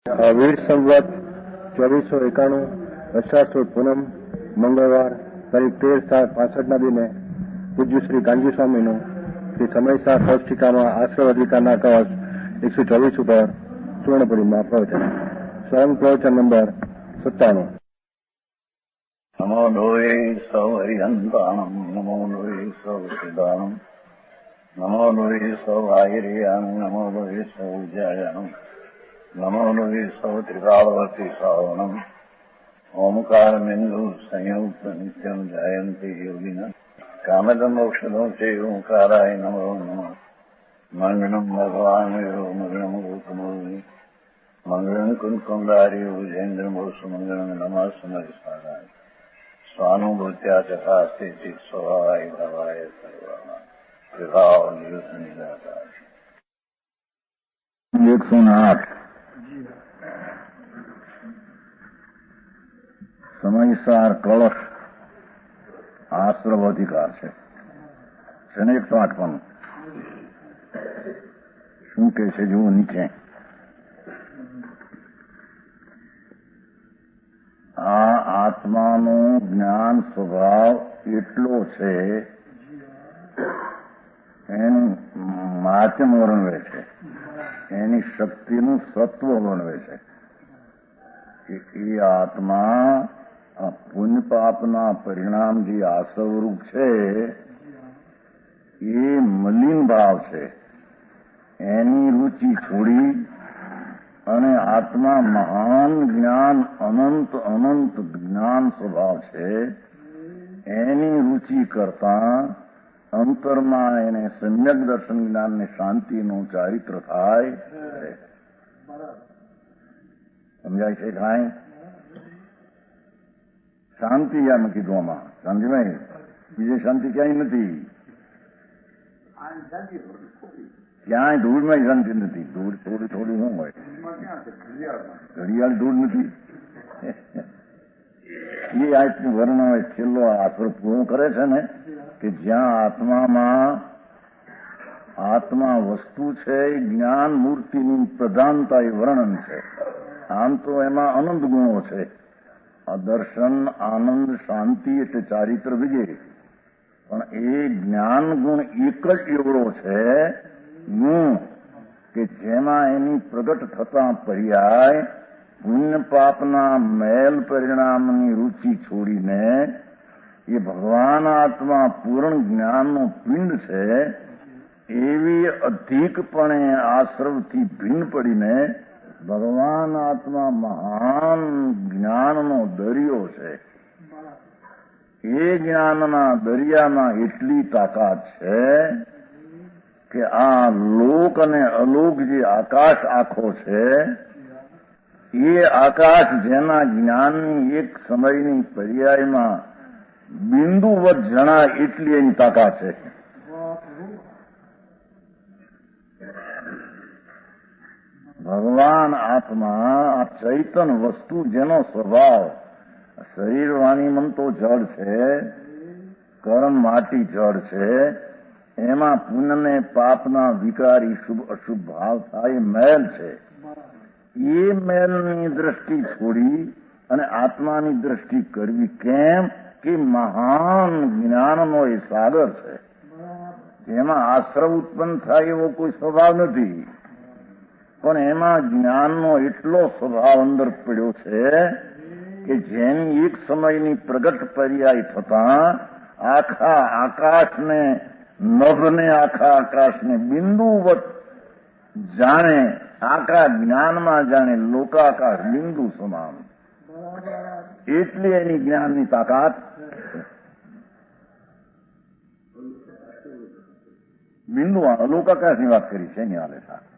વીર સંવત 2491 અષાઢ સુદ પૂનમ મંગળવાર તારીખ 13/7/65 દિને પૂજ્ય શ્રી કાનજી સ્વામીનું શ્રી સમયસા સૌષ્ટિકામાં આશ્રવ અધિકારના કવચ 124 ઉપર સુવર્ણપુરીમાં પ્રવચન. સ્વયં પ્રવચન નંબર 97. નમો લોહે સૌ હરિહંતાણમ નમો લોહે સૌ સિદ્ધાણમ નમો લોહે સૌ આહિર્યામ નમો લોહે સૌ જયાણમ નમો લોહે સૌ ત્રિકાળવતી શ્રાવણમ ઓમકાર બિંદુ સંયુક્ત નિત્યમ જયંતી યોગિના કામદમ ઔષધો છે ઓંકારાય નમો નમઃ. મંગળમ ભગવાન મંગળમ ગૌતમોની મંગળમ કુંકુંડારી ભુજેન્દ્રમોસુ મંગળમ નમઃ સમયસારાય સ્વાનુભૂત્યા ચકાસ્તે સ્વભાવાય ભવાય સર્વમાં વિભાવ નિયુત નિરાકાર. 108 સમયસાર કળશ આશ્રવ અધિકાર છે. 158 શું કે છે જુઓ નીચે. આ આત્માનો જ્ઞાન સ્વભાવ એટલો છે એનું માધ્યમ વર્ણવે છે, એની શક્તિનું સત્વ વર્ણવે છે કે એ આત્મા પુણ્ય પાપના પરિણામ જે આસવરૂપ છે એ મલિન ભાવ છે, એની રુચિ છોડી અને આત્મા મહાન જ્ઞાન અનંત અનંત જ્ઞાન સ્વભાવ છે એની રુચિ કરતા અંતરમાં એને સમ્યક દર્શન જ્ઞાનને શાંતિનું ચારિત્ર થાય છે. સમજાય છે કાંઈ? શાંતિ આમ કીધું આમાં શાંતિ નહીં, બીજી શાંતિ ક્યાંય નથી, ક્યાંય ધૂળમાં શાંતિ નથી. ધૂળ થોડી થોડી શું હોય, ઘડિયાળ ધૂળ નથી. એ આજનું વર્ણન છેલ્લો આશ્રય પૂર્ણ કરે છે ને કે જ્યાં આત્મા વસ્તુ છે એ જ્ઞાન મૂર્તિની પ્રધાનતા એ વર્ણન છે. આમ તો એમાં અનંત ગુણો છે, દર્શન આનંદ શાંતિ એટલે ચારિત્ર વિજય, પણ એ જ્ઞાન ગુણ એક જ એવડો છે ગુણ કે જેમાં એની પ્રગટ થતા પર્યાય પુણ્ય પાપના મેલ પરિણામની રુચિ છોડીને એ ભગવાન આત્મા પૂર્ણ જ્ઞાનનો પિંડ છે એવી અધિકપણે આશ્રવથી ભિન્ન પડીને ભગવાન આત્મા મહાન જ્ઞાનનો દરિયો છે. એ જ્ઞાનના દરિયામાં એટલી તાકાત છે કે આ લોક અને અલોક જે આકાશ આખો છે એ આકાશ જેના જ્ઞાનની એક સમયની પર્યાયમાં બિંદુવત જણા એટલી એની તાકાત છે. ભગવાન આત્મા આ ચૈતન વસ્તુ જેનો સ્વભાવ શરીર વાણી મન તો જળ છે, કર્મ માટી જળ છે, એમાં પુણ્યને પાપના વિકારી શુભ અશુભ ભાવ થાય મેલ છે. એ મેલની દ્રષ્ટિ છોડી અને આત્માની દ્રષ્ટિ કરવી કેમ કે મહાન જ્ઞાનનો એ સાગર છે જેમાં આશ્રવ ઉત્પન્ન થાય એવો કોઈ સ્વભાવ નથી, પણ એમાં જ્ઞાનનો એટલો સ્વભાવ અંદર પડ્યો છે કે જેની એક સમયની પ્રગટ પર્યાય થતા આખા આકાશને નભને આખા આકાશને બિંદુવત જાણે, આખા જ્ઞાનમાં જાણે લોકાકાશ બિંદુ સમાન, એટલી એની જ્ઞાનની તાકાત. બિંદુ અલોકાકાશની વાત કરી છે એની હાલે સાથે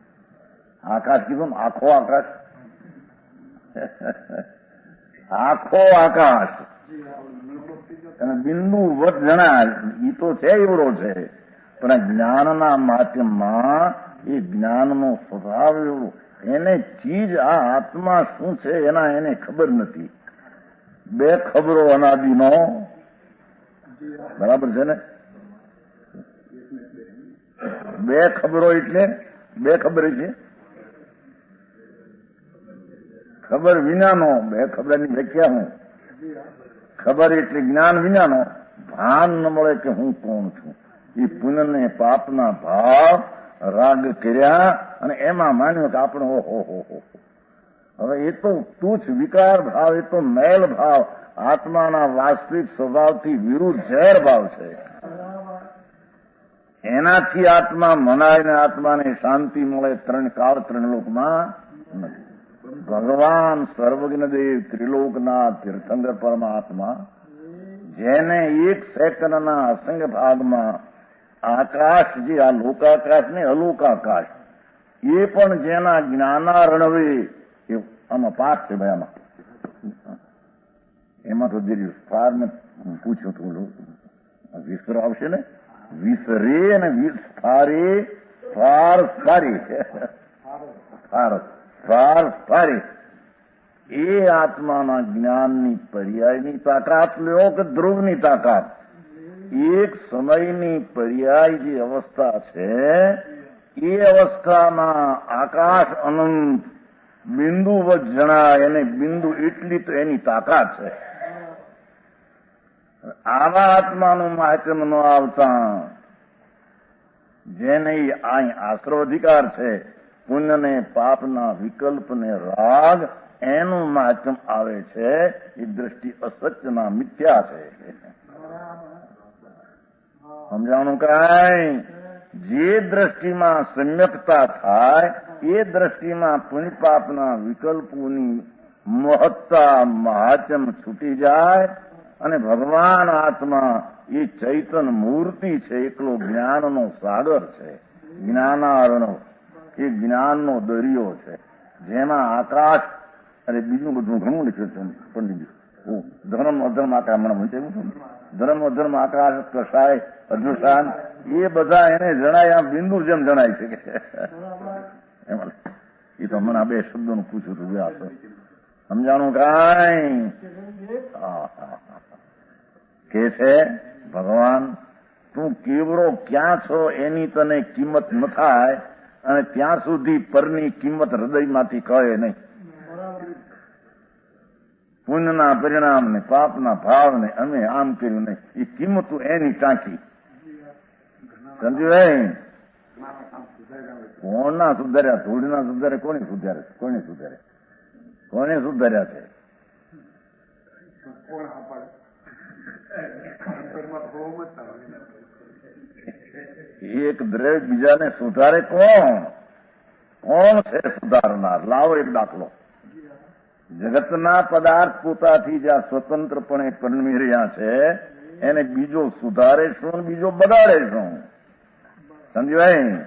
આકાશ કીધું ને, આખો આકાશ આખો આકાશ અને બિંદુ વત જણા એ તો છે એવડો છે, પણ જ્ઞાનના માધ્યમમાં એ જ્ઞાનનો સ્વભાવ એવડો, એને ચીજ આ આત્મા શું છે એના એને ખબર નથી. બે ખબરો અનાદિનો બરાબર છે ને, બે ખબરો એટલે બે ખબર છે ખબર વિનાનો, બે ખબરની વ્યાખ્યા હું, ખબર એટલે જ્ઞાન વિનાનો ભાન ન મળે કે હું કોણ છું. એ પુણ્ય ને પાપના ભાવ રાગ કર્યા અને એમાં માન્યું કે આપણે ઓહો. હવે એ તો તુચ્છ વિકાર ભાવ, એ તો મેલ ભાવ, આત્માના વાસ્તવિક સ્વભાવથી વિરુદ્ધ ઝેર ભાવ છે. એનાથી આત્મા મનાય ને આત્માને શાંતિ મળે ત્રણ કાળ ત્રણ લોકમાં નથી. ભગવાન સર્વજ્ઞદેવ ત્રિલોકનાથ તીર્થંકર પરમાત્મા જેને એક સેકન્ડના અસંગ ભાગમાં આકાશ, જે આ લોકાકાશ ને અલોકાકાશ, એ પણ જેના જ્ઞાનારણવે, એ આમાં પાઠ છે ભાઈ, એમાં તો જે ફારને પૂછ્યું હતું, વિસ્તર આવશે ને, વિસરે અને વિસ્તારે, ફાર સારી, ફાર સારી, એ આત્માના જ્ઞાનની પર્યાયની તાકાત લ્યો કે ધ્રુવની તાકાત. એક સમયની પર્યાય જે અવસ્થા છે, એ અવસ્થામાં આકાશ અનંત બિંદુવત જણાય, અને બિંદુ એટલી તો એની તાકાત છે. આવા આત્માનું મહાત્મ ન આવતા, જેને અહીં આશ્રવ અધિકાર છે, પુણ્ય ને પાપના વિકલ્પ ને રાગ, એનું મહાત્મ આવે છે. એ દ્રષ્ટિ અસત્યના મિથ્યા છે. સમજાવવાનું કાંઈ? જે દ્રષ્ટિમાં સમ્યકતા થાય, એ દ્રષ્ટિમાં પુણ્ય પાપના વિકલ્પોની મહત્તા મહાત્મ છૂટી જાય, અને ભગવાન આત્મા એ ચૈતન મૂર્તિ છે, એકલો જ્ઞાનનો સાગર છે, જ્ઞાનાર્ણવ, એ જ્ઞાનનો દરિયો છે, જેમાં આકાશ અને બીજું બધું ઘણું લખ્યું છે પંડિતજી. ધર્મ અધર્મ આકાશ, હમણાં વંચાયું છું, ધર્મ અધર્મ આકાશ કસાય અદૃશાન, એ બધા એને જણાય, આમ બિંદુ જેમ જણાય છે કે એમાં. એ તો હમણાં બે શબ્દોનું પૂછ્યું હતું વ્યાસ, સમજાણું કાંઈ? કે છે ભગવાન, તું કેવડો ક્યાં છો એની તને કિંમત ન થાય, અને ત્યાં સુધી પરની કિંમત હૃદયમાંથી કહે નહીં. પુણ્યના પરિણામ ને પાપના ભાવ ને અમે આમ કર્યું નહીં, એ કિંમતું એની ટાંકી. સમજ્યું? કોણના સુધાર્યા? ધૂળના સુધારે? કોને સુધારે? કોને સુધારે? કોને સુધાર્યા છે? એક દ્રવ્ય બીજાને સુધારે કોણ? કોણ છે સુધારનાર? લાવો એક દાખલો. જગતના પદાર્થ પોતાથી જ્યાં સ્વતંત્રપણે પરમી રહ્યા છે, એને બીજો સુધારે શું, બીજો બગાડે શું? સમજવાય?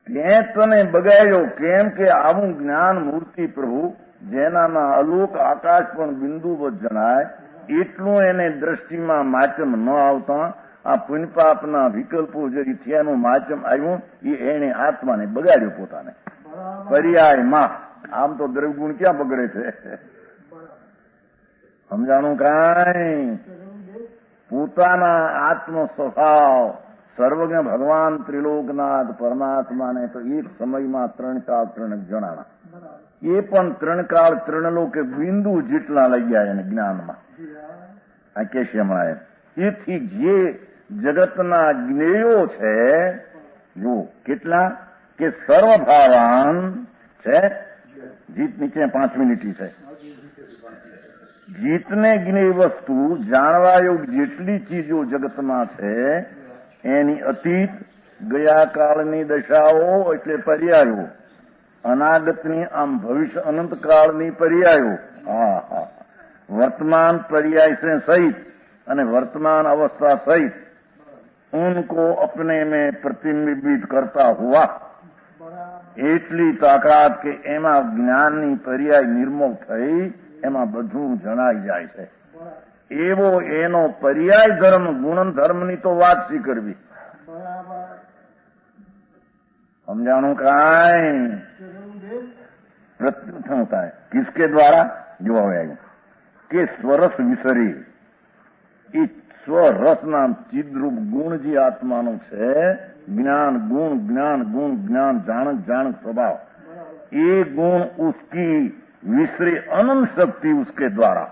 તે તને બગાડ્યો કેમ કે આવું જ્ઞાન મૂર્તિ પ્રભુ, જેનામાં અલોક આકાશ પણ બિંદુવત જણાય, એટલું એને દ્રષ્ટિમાં માચમ ન આવતા આ પુણ્યપાપના વિકલ્પો જે થયાનું માચમ આવ્યું, એ એને આત્માને બગાડ્યો પોતાને પર્યાયમાં. આમ તો દ્રવ્યગુણ ક્યાં બગડે છે? સમજાણું કાંઈ? પોતાના આત્મ સ્વભાવ સર્વજ્ઞ ભગવાન ત્રિલોકનાથ પરમાત્માને તો એક સમયમાં ત્રણ કાળ ત્રણ જણાણા, એ પણ ત્રણ કાળ ત્રણ લોકે બિંદુ જેટલા લઈ ગયા એને જ્ઞાનમાં. આ કે છે હમણાં, તેથી જે જગતના જ્ઞેયો છે, જો કેટલા કે સર્વભાવાન છે. જીત નીચે 5 મિનિટ છે. જીતને જ્ઞેય વસ્તુ જાણવા યોગ જેટલી ચીજો જગતમાં છે, એની અતીત ગયા કાળની દશાઓ એટલે પર્યાયો, અનાગતની આમ ભવિષ્ય અનંત કાળની પર્યાયો, वर्तमान पर्याय से सहित અને वर्तमान अवस्था सहित उनको अपने में प्रतिबिंबित करता हुआ એટલી તાકાત કે એમાં જ્ઞાનની પર્યાય નિર્મોહ થઈ, એમાં બધું જણાઈ જાય છે. એવો એનો પર્યાય ધર્મ, ગુણ ધર્મની તો વાત શી કરવી? સમજાણું કાંઈ? प्रत्युत्थान होता है किसके द्वारा? जो आएगा कि स्वरस विसरी, એ સ્વરસના ચિદરૂપ ગુણ જે આત્માનો છે, જ્ઞાન ગુણ, જ્ઞાન ગુણ, જ્ઞાન જાણક જાણક સ્વભાવ, ये गुण उसकी विसरे अनंत शक्ति उसके द्वारा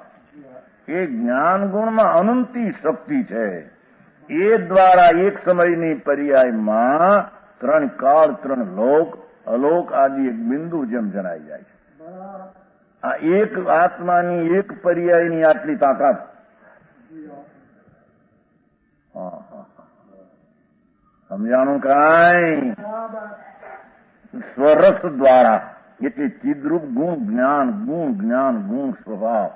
એ જ્ઞાન ગુણમાં અનંતી શક્તિ છે. એ દ્વારા એક સમયની પર્યાયમાં ત્રણ કાળ, ત્રણ લોક, અલોક આદિ એક બિંદુ જેમ જણાઈ જાય છે. આ એક આત્માની એક પર્યાયની આટલી તાકાત. સમજાણું કાંઈ? સ્વરસ દ્વારા એટલે ચિદ્રૂપ ગુણ જ્ઞાન, ગુણ જ્ઞાન, ગુણ સ્વભાવ,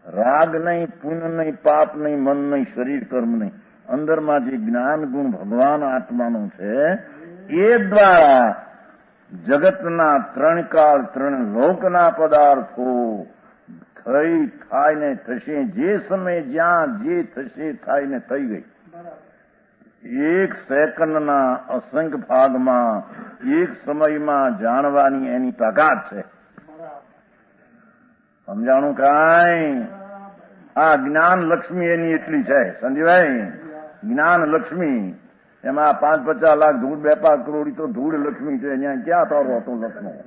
રાગ નહીં, પુણ્ય નહીં, પાપ નહીં, મન નહીં, શરીર કર્મ નહીં, અંદરમાં જે જ્ઞાન ગુણ ભગવાન આત્માનું છે એ દ્વારા જગતના ત્રણ કાળ, ત્રણ લોકના પદાર્થો થઈ થાયને થશે. જે સમય જ્યાં જે થશે થાયને થઈ ગઈ. એક સેકન્ડના અસંખ્ય ભાગમાં એક સમયમાં જાણવાની એની તાકાત છે. સમજાણું કાંઈ? આ જ્ઞાન લક્ષ્મી એની એટલી છે સંજીભાઈ. જ્ઞાન લક્ષ્મી એમાં 5-50 લાખ ધૂળ, 2-5 કરોડ તો ધૂળ લક્ષ્મી છે. અહીંયા ક્યાં તારો હતો લક્ષ્મી?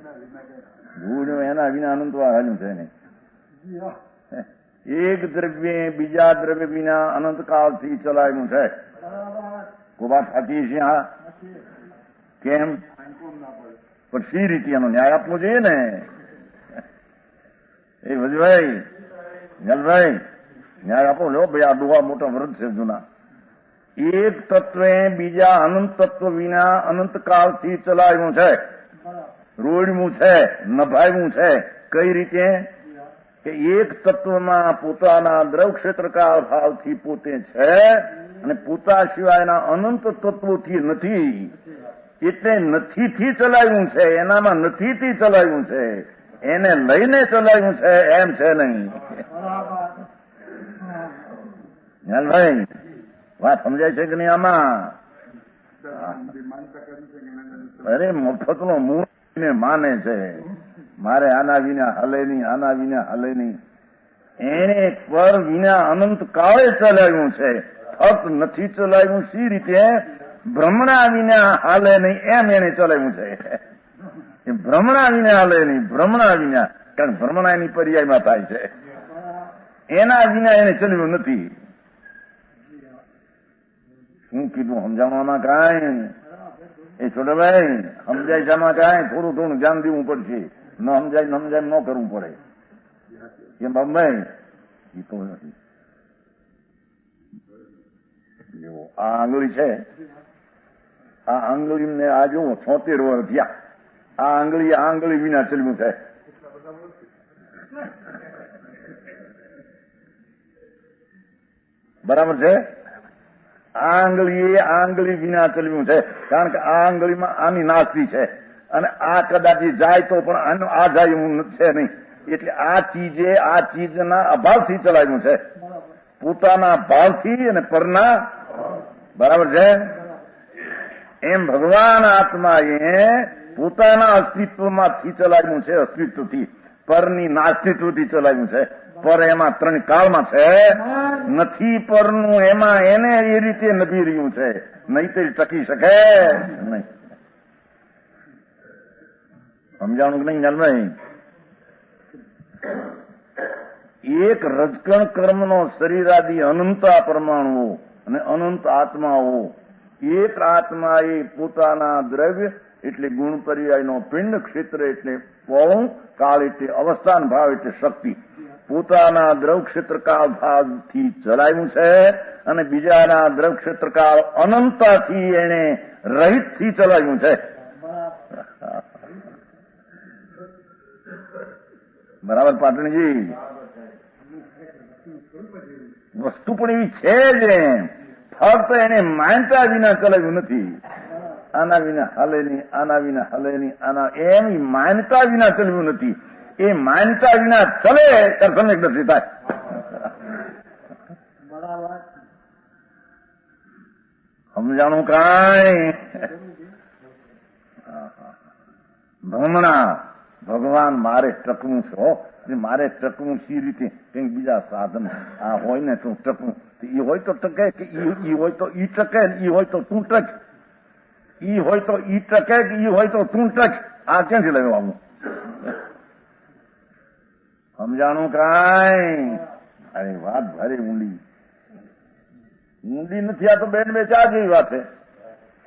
ધૂળ એના વિના અનંતવાર હજુ છે નહીં. એક દ્રવ્ય બીજા દ્રવ્ય વિના અનંતકાળથી ચલાવ્યું છે. કોબા થાકી છે. હા, કેમ? પણ સી રીતે એનો ન્યાય આપવો જોઈએ ને. એ વજભાઈ, જલભાઈ, ન્યાય આપો લો ભાઈ. આ દુઆ મોટા વ્રત છે જૂના. એક તત્વે બીજા અનંત તત્વ વિના અનંતકાળથી ચલાવ્યું છે, રોડ્યું છે, નભાવ્યું છે. કઈ રીતે? કે એક તત્વમાં પોતાના દ્રવ ક્ષેત્રકાળ ભાવથી પોતે છે અને પોતા સિવાયના અનંત તત્વોથી નથી. એટલે નથીથી ચલાવ્યું છે, એનામાં નથીથી ચલાવ્યું છે, એને લઈને ચલાવ્યું છે એમ છે નહીં. ભાઈ વાત સમજાય છે કે નહીં આમાં? અરે મફતનો મૂળ માને છે. મારે આના વિના હલે નહીં, આના વિના હલે નહીં. એને પર વિના અનંત કાળે ચલાવ્યું છે, ફક્ત નથી ચલાવ્યું. સી રીતે? ભ્રમણા વિના હાલે નહીં એમ એને ચલાવ્યું છે. ભ્રમણા વિના હાલે નહીં, ભ્રમણા વિના. કારણ ભ્રમણા એની પર્યાયમાં થાય છે. એના વિના એને ચલાવ્યું નથી. શું કીધું? સમજાવવામાં કાંઈ? એ છોટાભાઈ સમજાય છે આમાં કાંઈ? થોડું થોડું ધ્યાન દેવું પડશે. ન સમજાય ન સમજાય ન કરવું પડે. કેમ બાબુભાઈ? એ તો નથી. આ આંગળી છે, આ આંગળીને આ જુઓ 76 વર્ષ થયા. આ આંગળી વિના ચલવું છે. બરાબર છે? આ આંગળી વિના ચલવ્યું છે. કારણ કે આ આંગળીમાં આની નાસ્તી છે અને આ કદાચ જાય તો પણ આનું આ જાય એવું છે નહીં. એટલે આ ચીજના અભાવથી ચલાવ્યું છે, પોતાના ભાવથી અને પરના. બરાબર છે? એમ ભગવાન આત્માએ પોતાના અસ્તિત્વમાંથી ચલાવ્યું છે, અસ્તિત્વથી. પરની નાસ્તિત્વથી ચલાવ્યું છે. પર એમાં ત્રણ કાળમાં છે, નથી પરનું એમાં એને એ રીતે નભી રહ્યું છે, નહીં તો ટકી શકે નહીં. સમજાણું કે નહીં જાનભાઈ? એક રજકણ કર્મનો શરીરાદિ અનંતા પરમાણુઓ અને અનંત આત્માઓ. એક આત્માએ પોતાના દ્રવ્ય એટલે ગુણ પર્યાયનો પિંડ, ક્ષેત્ર એટલે પૌં, કાળ એટલે અવસ્થાન, ભાવ એટલે શક્તિ, પોતાના દ્રવ ક્ષેત્રકાળ ભાવથી ચલાવ્યું છે અને બીજાના દ્રવ ક્ષેત્રકાળ અનંતાથી એને રહિતથી ચલાવ્યું છે. બરાબર પાટણજી? વસ્તુ પણ એવી છે જ, ફક્ત એને માનતા વિના ચલાવ્યું નથી. આના વિના હાલે નહીં, આના વિના હાલે નહીં, આના એમ માનતા વિના ચલાવ્યું નથી. એ માનતા વિના ચલે ત્યારે સમ્યકદર્શી થાય. સમજાણું કાંઈ? ભ્રમણા ભગવાન મારે ટકવું છે. મારે ટકવું સી રીતે? કંઈક બીજા સાધન આ હોય ને તું ટકવું. એ હોય તો ટકે કે ઈ હોય તો ઈ ટકે, ઈ હોય તો તું ટક. ઈ હોય તો ઈ ટકે કે ઈ હોય તો તું ટક. આ ક્યાંથી લેવું આવું? સમજાણું કાંઈ? અરે વાત ભારે ઊંડી નથી. આ તો બેન બે ચાર જેવી વાત છે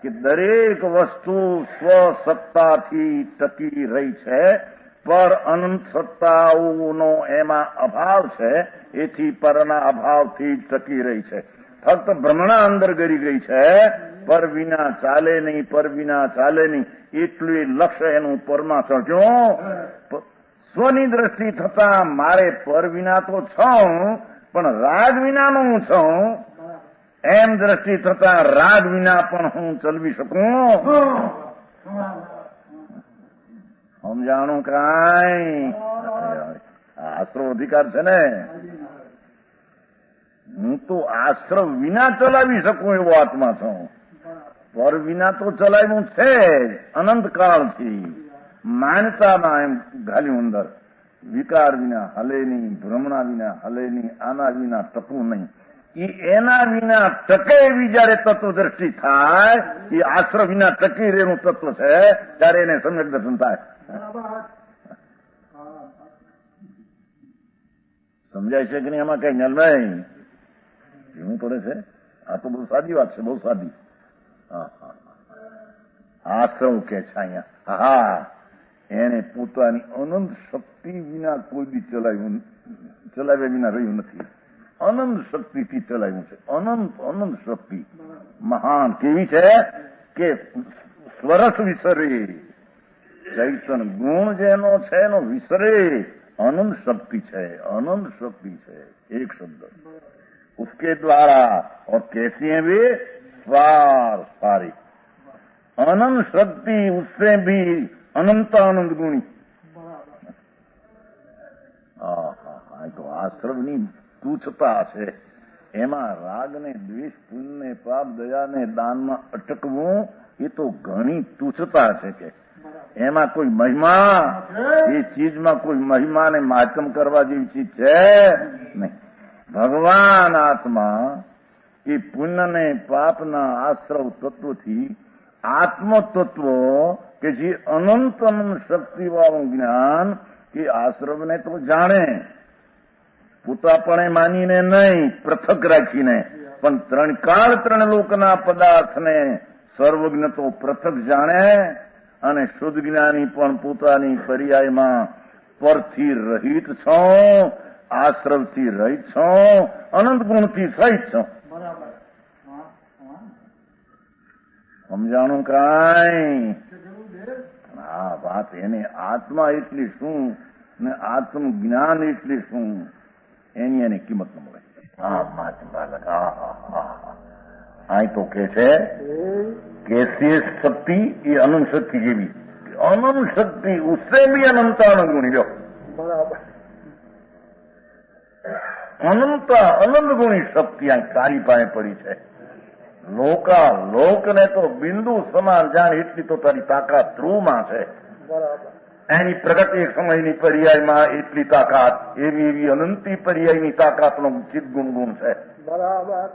કે દરેક વસ્તુ સ્વસત્તાથી ટકી રહી છે, પર અનંત સત્તાઓનો એમાં અભાવ છે, એથી પરના અભાવથી ટકી રહી છે. ફક્ત ભ્રમણા અંદર ગરી ગઈ છે, પર વિના ચાલે નહીં, પર વિના ચાલે નહીં, એટલું લક્ષ્ય એનું પરમાં ચડ્યું. સ્વની દ્રષ્ટિ થતા મારે પર વિના તો છું, પણ રાગ વિનાનો હું છું, એમ દ્રષ્ટિ થતા રાગ વિના પણ હું ચલવી શકું. સમજાણું કાંઈ? આશ્રવ અધિકાર છે ને. હું તો આશ્રવ વિના ચલાવી શકું એવો આત્મા છું, પર વિના તો ચલાવ્યું છે અનંત કાળથી. માનતામાં એમ ઘાલ્યું અંદર, વિકાર વિના હલે નહીં, ભ્રમણા વિના હલે નહીં, આના વિના ટકવું નહીં. એના વિના ટકે એવી જયારે તત્વ દ્રષ્ટિ થાય, એ આશ્રવ વિના ટકી રહેનું તત્વ છે, ત્યારે એને સમ્યક દર્શન થાય. સમજાય છે કે નહીં? એમાં કઈ નલવાય એવું પડે છે. આ તો બહુ સાદી વાત છે, બહુ સાદી. આશ્રવ કે છે અહીંયા. હા, એને પોતાની અનંત શક્તિ વિના કોઈ બી ચલાવ્યા વિના રહ્યું નથી. અનંત શક્તિથી ચલાવ્યું છે. અનંત શક્તિ મહાન કેવી છે કે સ્વરસ વિસરે, ચૈતન ગુણ જેનો છે એનો વિસરે. અનંત શક્તિ છે, અનંત શક્તિ છે. एक शब्द उसके द्वारा, और कैसी है वे? स्वार सारी अनंत शक्ति, उससे भी अनंत आनंद गुणी. તો આશ્રવની તુચ્છતા છે. એમાં રાગ ને દ્વેષ, પુણ્ય ને પાપ, દયા ને દાનમાં અટકવું એ તો ઘણી તુચ્છતા છે. કે એમાં કોઈ મહિમા, એ ચીજમાં કોઈ મહિમા ને માતમ કરવા જેવી ચીજ છે નહીં. ભગવાન આત્મા એ પુણ્ય ને પાપના આશ્રવ તત્વથી આત્મ તત્વ કે જે અનંત શક્તિ વાળું જ્ઞાન, એ આશ્રવને તો જાણે, પોતાપણે માનીને નહીં, પૃથક રાખીને, પણ ત્રણ કાળ ત્રણ લોકના પદાર્થને સર્વજ્ઞ તો પૃથક જાણે, અને શુદ્ધ જ્ઞાની પણ પોતાની પર્યાયમાં પરથી રહિત છો, આશ્રવથી રહિત છો, અનંત ગુણથી સહિત છો. સમજાણું કાંઈ? હા, વાત એને આત્મા એટલે શું ને આત્મ જ્ઞાન એટલે શું, એની એને કિંમત ન મળે. અહીં તો કે છે कैसी शक्ति, ये अनंत शक्ति જેવી. अनंत शक्ति उससे भी अनंत आनंद गुणी. लो अनंत गुणी शक्ति આ તારી પાસે પડી છે. લોકને તો બિંદુ સમાન જાણ એટલી તો તારી તાકાત ધ્રુવમાં છે. એની પ્રગતિ એક સમયની પર્યાયમાં એટલી તાકાત, એવી અનંતી પર્યાયની તાકાતનો ચિત્ત ગુણ છે. બરાબર.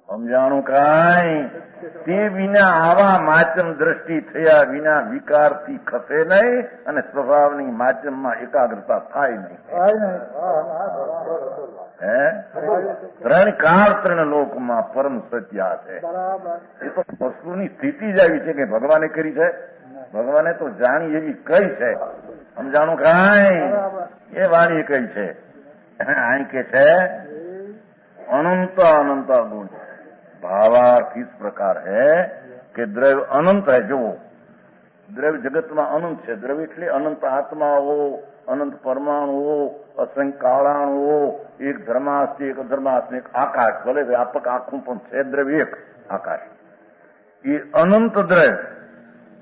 સમજાણું કાંઈ? તે વિના આવા માચમ દ્રષ્ટિ થયા વિના વિકારથી ખસે નહીં, અને સ્વભાવની માચમમાં એકાગ્રતા થાય નહીં. ત્રણ કાળ ત્રણ લોકમાં પરમ સત્ય છે. એ તો વસ્તુની સ્થિતિ જ આવી છે કે ભગવાને કરી છે. ભગવાને તો જાણી એવી કઈ છે. સમજાણું કાંઈ? એ વાણી કઈ છે. અહીં કે છે अनंत अनंत गुण. भावार्थ इस प्रकार है कि द्रव्य अनंत है. जो द्रव्य जगत में अनंत है, द्रव्य એટલે अनंत आत्माओ, अनंत परमाणुओ, असंख्य कालाणुओ, एक धर्मास्ति एक अधर्मास्ति, एक आकाश, भले व्यापक आखों पण છે द्रव्य एक आकाश. ये अनंत द्रव्य,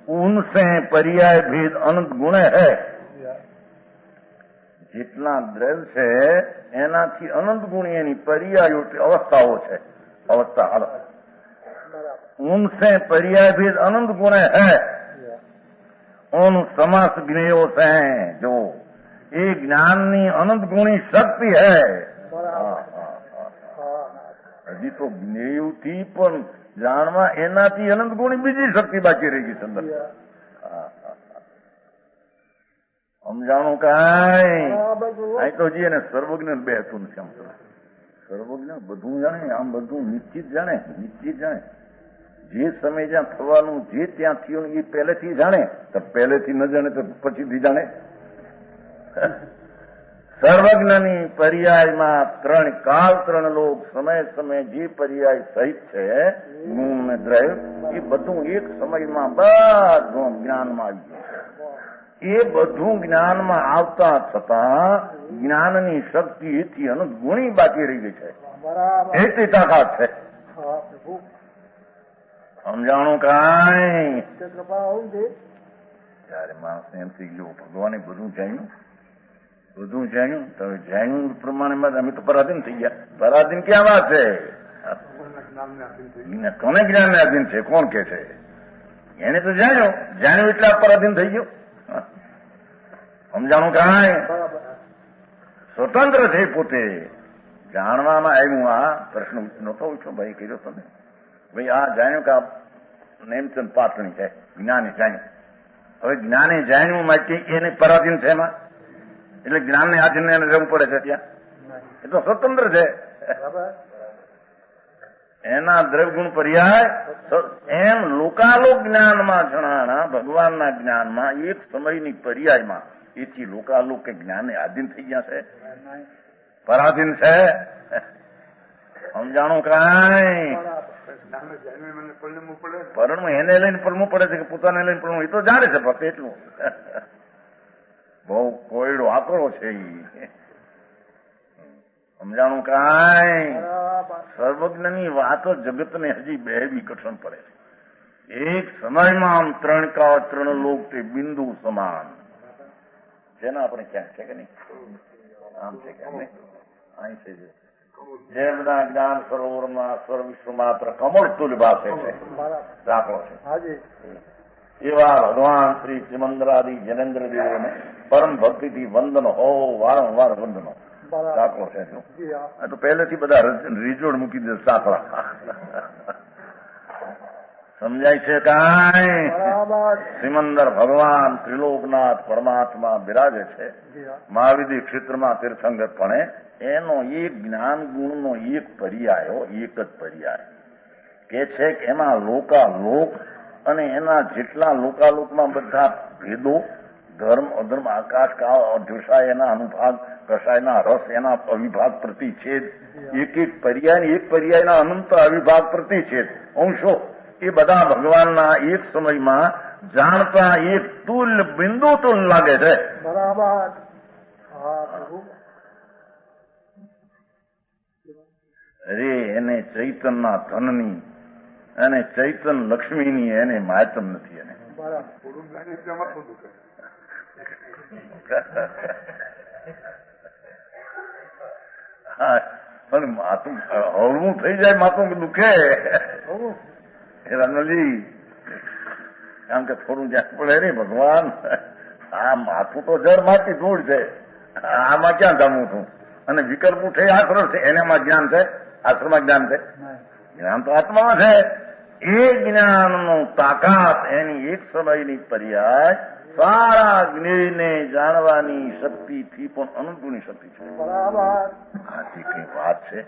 उनसे पर्याय भेद अनंत गुण है. જેટલા દ્રવ્ય છે એનાથી અનંત ગુણી એની પર્યાયો અવસ્થાઓ છે. अवस्था अलग, उनसे पर्याय भेद अनंत गुण है. उन समास ज्ञेयों से जो ये ज्ञाननी अनंत गुणी शक्ति है. हजी तो ज्ञेय थी पण जाणवा एनाथी अनंत गुणी बीजी शक्ति बाकी रही गई. संदर्भ સમજાણું કાંઈ અહીં તો જઈએ ને સર્વજ્ઞ બેહતું નથી. આમ તો સર્વજ્ઞ બધું જાણે, આમ બધું નિશ્ચિત જાણે, નિશ્ચિત જાણે. જે સમય જ્યાં થવાનું, જે ત્યાં થયું એ પહેલેથી જાણે. તો પહેલેથી ન જાણે તો પછીથી જાણે. સર્વજ્ઞની પર્યાયમાં ત્રણ કાળ, ત્રણ લોક, સમય સમય જે પર્યાય સહિત છે ગુણ ને દ્રવ્ય, એ બધું એક સમયમાં બધું જ્ઞાનમાં આવી ગયું છે. એ બધું જ્ઞાનમાં આવતા છતાં જ્ઞાનની શક્તિ એથી અનંત ગુણી બાકી રહી ગઈ છે. એટલી તાકાત છે. સમજાણું કાંઈ? જયારે માણસને એમ થઈ ગયું ભગવાને બધું જાણ્યું, બધું જાણ્યું, તો જાણ્યું પ્રમાણે અમે તો પરાધીન થઈ ગયા. પરાધીન ક્યાં વાત છે? કોને જ્ઞાનને આધીન છે? કોણ કે છે? એને તો જાણ્યું એટલે પરાધીન થઈ ગયો. સમજાણું કાંઈ? સ્વતંત્ર છે પોતે. જાણવામાં આવ્યું. આ પ્રશ્ન નહોતો ઉઠ્યો ભાઈ, કર્યો તમે ભાઈ. આ જાણ્યું કે આ નેમચંદ પાટણી છે, જ્ઞાને જાણ્યું. હવે જ્ઞાને જાણ્યું માટે એને પરાધીન છે એમાં, એટલે જ્ઞાનને આધીન એને રહેવું પડે છે ત્યાં. એ તો સ્વતંત્ર છે. એના દ્રવ્યગુણ પર્યાય એમ લોકાલોક જ્ઞાનમાં જણાણા ભગવાનના જ્ઞાનમાં એક સમયની પર્યાયમાં એથી લોકાલોક કે જ્ઞાનને આધીન થઈ ગયા છે, પરાધીન છે. સમજાણું કાંઈ? પરણવું એને લઈને પડવું પડે છે કે પોતાને લઈને પડવું? એ તો જાણે છે ફક્ત એટલું. બહુ કોયડો આકરો છે એ. સમજાણું કાંઈ? સર્વજ્ઞની વાતો જગતને હજી બેહવી કઠણ પડે છે. એક સમયમાં આમ ત્રણ કાળ, ત્રણ લોક તે બિંદુ સમાન. જેના આપણે ક્યાંક છે કે નહીં? આમ છે કે નહીં? અહીં છે જેમના જ્ઞાન સરોવરમાં સ્વર વિશ્વ માત્ર કમળ તુલ્ય ભાષે છે, દાખલો છે. એવા ભગવાન શ્રી સિમંદરાદી જનેન્દ્રદેવોને પરમ ભક્તિથી વંદન હો, વારંવાર વંદનો. દાખલો છે. આ તો પહેલેથી બધા રીજોડ મૂકી દે સાંકળા. સમજાય છે કાંઈ? સિમંદર ભગવાન ત્રિલોકનાથ પરમાત્મા બિરાજે છે મહાવિધિ ક્ષેત્રમાં તીર્થંગતપણે. એનો એક જ્ઞાન ગુણનો એક પર્યાયો, એક જ પર્યાય કે છે કે એમાં લોકાલોક અને એના જેટલા લોકાલોકમાં બધા ભેદો, ધર્મ અધર્મ, આકાશ કાળ અઢુષાય એના અનુભાગ, કષાયના રસ એના અવિભાગ પ્રતિછેદ, એક એક પર્યાયના અનંત અવિભાગ પ્રતિછેદ અંશો, એ બધા ભગવાનના એક સમયમાં જાણતા એક તુલ્ય બિંદુ તુલ લાગે છે. બરાબર. અરે એને ચૈતનના ધનની અને ચૈતન લક્ષ્મીની એને માયતમ નથી. એને પણ માથું હળવું થઈ જાય, માથું દુખે રનજી. કારણ કે થોડું જ્યાં પડે રે ભગવાન, આ માથું તો જળ માટી ધૂળ છે, આમાં ક્યાં જમું છું? અને વિકલ્પ ઉઠે આશ્રમ છે, એનામાં જ્ઞાન છે? આશ્રમમાં જ્ઞાન છે? જ્ઞાન તો આત્મામાં છે. એ જ્ઞાનનો તાકાત એની એક સમયની પર્યાય સારા જ્ઞેયને જાણવાની શક્તિથી પણ અનુભવની શક્તિ છે. આ જે કઈ વાત છે,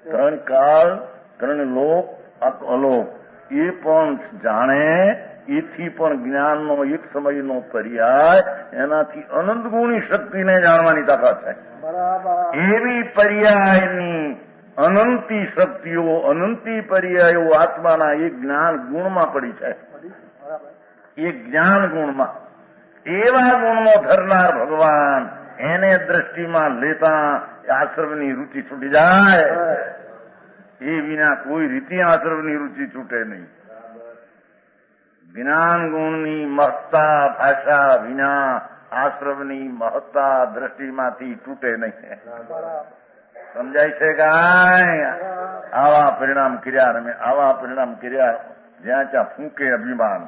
ત્રણ કાળ, ત્રણ લોક, અલોક, એ પણ જાણે. એથી પણ જ્ઞાનનો એક સમયનો પર્યાય, એનાથી અનંત ગુણી શક્તિને જાણવાની તાકાત છે. એવી પર્યાયની અનંતી શક્તિઓ, અનંતી પર્યાયો આત્માના એક જ્ઞાન ગુણમાં પડી છે. એ જ્ઞાન ગુણમાં એવા ગુણનો ધરનાર ભગવાન, એને દ્રષ્ટિમાં લેતા આશ્રમની રુચિ છૂટી જાય. એ વિના કોઈ રીતે આશ્રમની રુચિ છૂટે નહીં. જ્ઞાન ગુણની મહત્તા ભાષા વિના આશ્રમની મહત્તા દ્રષ્ટિમાંથી તૂટે નહીં. સમજાય છે કાંઈ? આવા પરિણામ કર્યા, અમે આવા પરિણામ કર્યા જ્યાં ત્યાં ફૂંકે અભિમાન.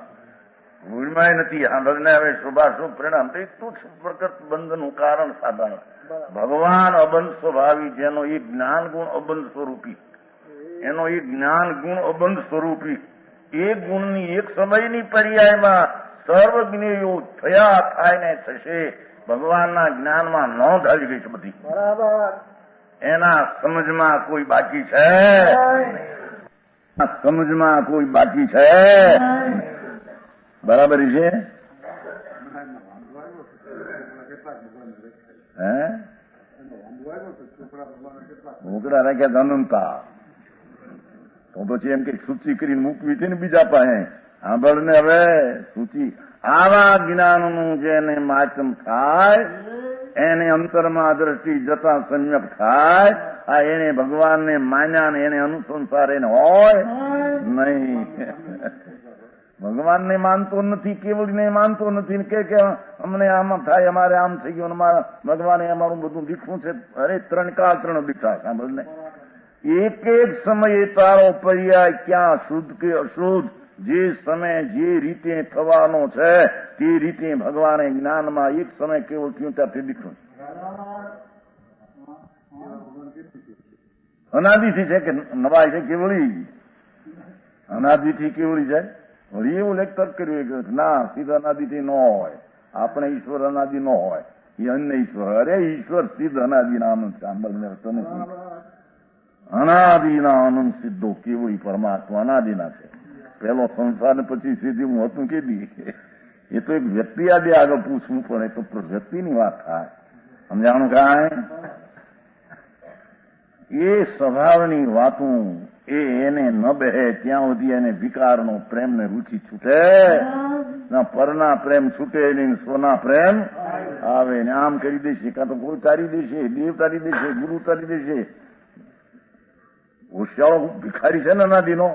ભૂલમાં નથી સાંભળને હવે શુભાશુભ પરિણામ તો તુચ્છ પ્રકટ બંધનું કારણ સાધારણ. ભગવાન અબંધ સ્વભાવી, જેનો એ જ્ઞાન ગુણ અબંધ સ્વરૂપી, એનો એ જ્ઞાન ગુણ અબંધ સ્વરૂપી, એ ગુણની એક સમયની પર્યાયમાં સર્વજ્ઞેયો થયા થાય ને થશે ભગવાનના જ્ઞાનમાં નોંધ આવી ગઈ છે બધી. બરાબર. એના સમજમાં કોઈ બાકી છે? સમજમાં કોઈ બાકી છે? બરાબર છે. હે મોકરા રાખ્યા અનંતા તો પછી એમ કઈ સૂચિ કરીને મૂકવી હતી ને બીજા પાસે. સાંભળ ને હવે સૂચિ આવા જ્ઞાનનું જેને માચમ થાય એને અંતરમાં દ્રષ્ટિ જતા સંયમ થાય. આ એને ભગવાનને માન્યા ને એને અનુસંસાર એને હોય નહીં. ભગવાનને માનતો નથી, કેવળને માનતો નથી કે અમને આમાં થાય, અમારે આમ થઈ ગયું, અમારા ભગવાને અમારું બધું દીઠું છે. અરે 3 કાળ 3 દીઠા. સાંભળ ને, એક એક સમયે તારો પર્યાય ક્યાં શુદ્ધ કે અશુદ્ધ, જે સમય જે રીતે થવાનો છે તે રીતે ભગવાને જ્ઞાનમાં એક સમય કેવળ થયું ત્યાંથી દીઠું. અનાદિથી છે કે નવાય છે કેવળી? અનાદિથી કેવળી છે. વળી એવું લેક્ચર કર્યું કે ના સિદ્ધ અનાદિથી ન હોય, આપણે ઈશ્વર અનાદિ ન હોય, એ અન્ય ઈશ્વર. અરે ઈશ્વર સિદ્ધ અનાદિના આનંદ. સાંભળને તને અનાદિના આનંદ સિદ્ધો કેવળી પરમાત્મા અનાદિના છે. પેલો સંસાર ને પછી સીધી હું હતું કીધી. એ તો એક વ્યક્તિ આદે આગળ પૂછવું પડે તો વ્યક્તિની વાત થાય. સમજાણું કાંઈ? એ સ્વભાવની વાતું એ એને ન બેહે ત્યાં સુધી એને વિકારનો પ્રેમ ને રુચિ છૂટે ના. પરના પ્રેમ છૂટે નહીં, સ્વના પ્રેમ આવે ને. આમ કરી દેશે, કાં તો કોઈ તારી દેશે, દેવ તારી દેશે, ગુરુ તારી દેશે. હોશિયાળો ભિખારી છે ને અનાદિનો,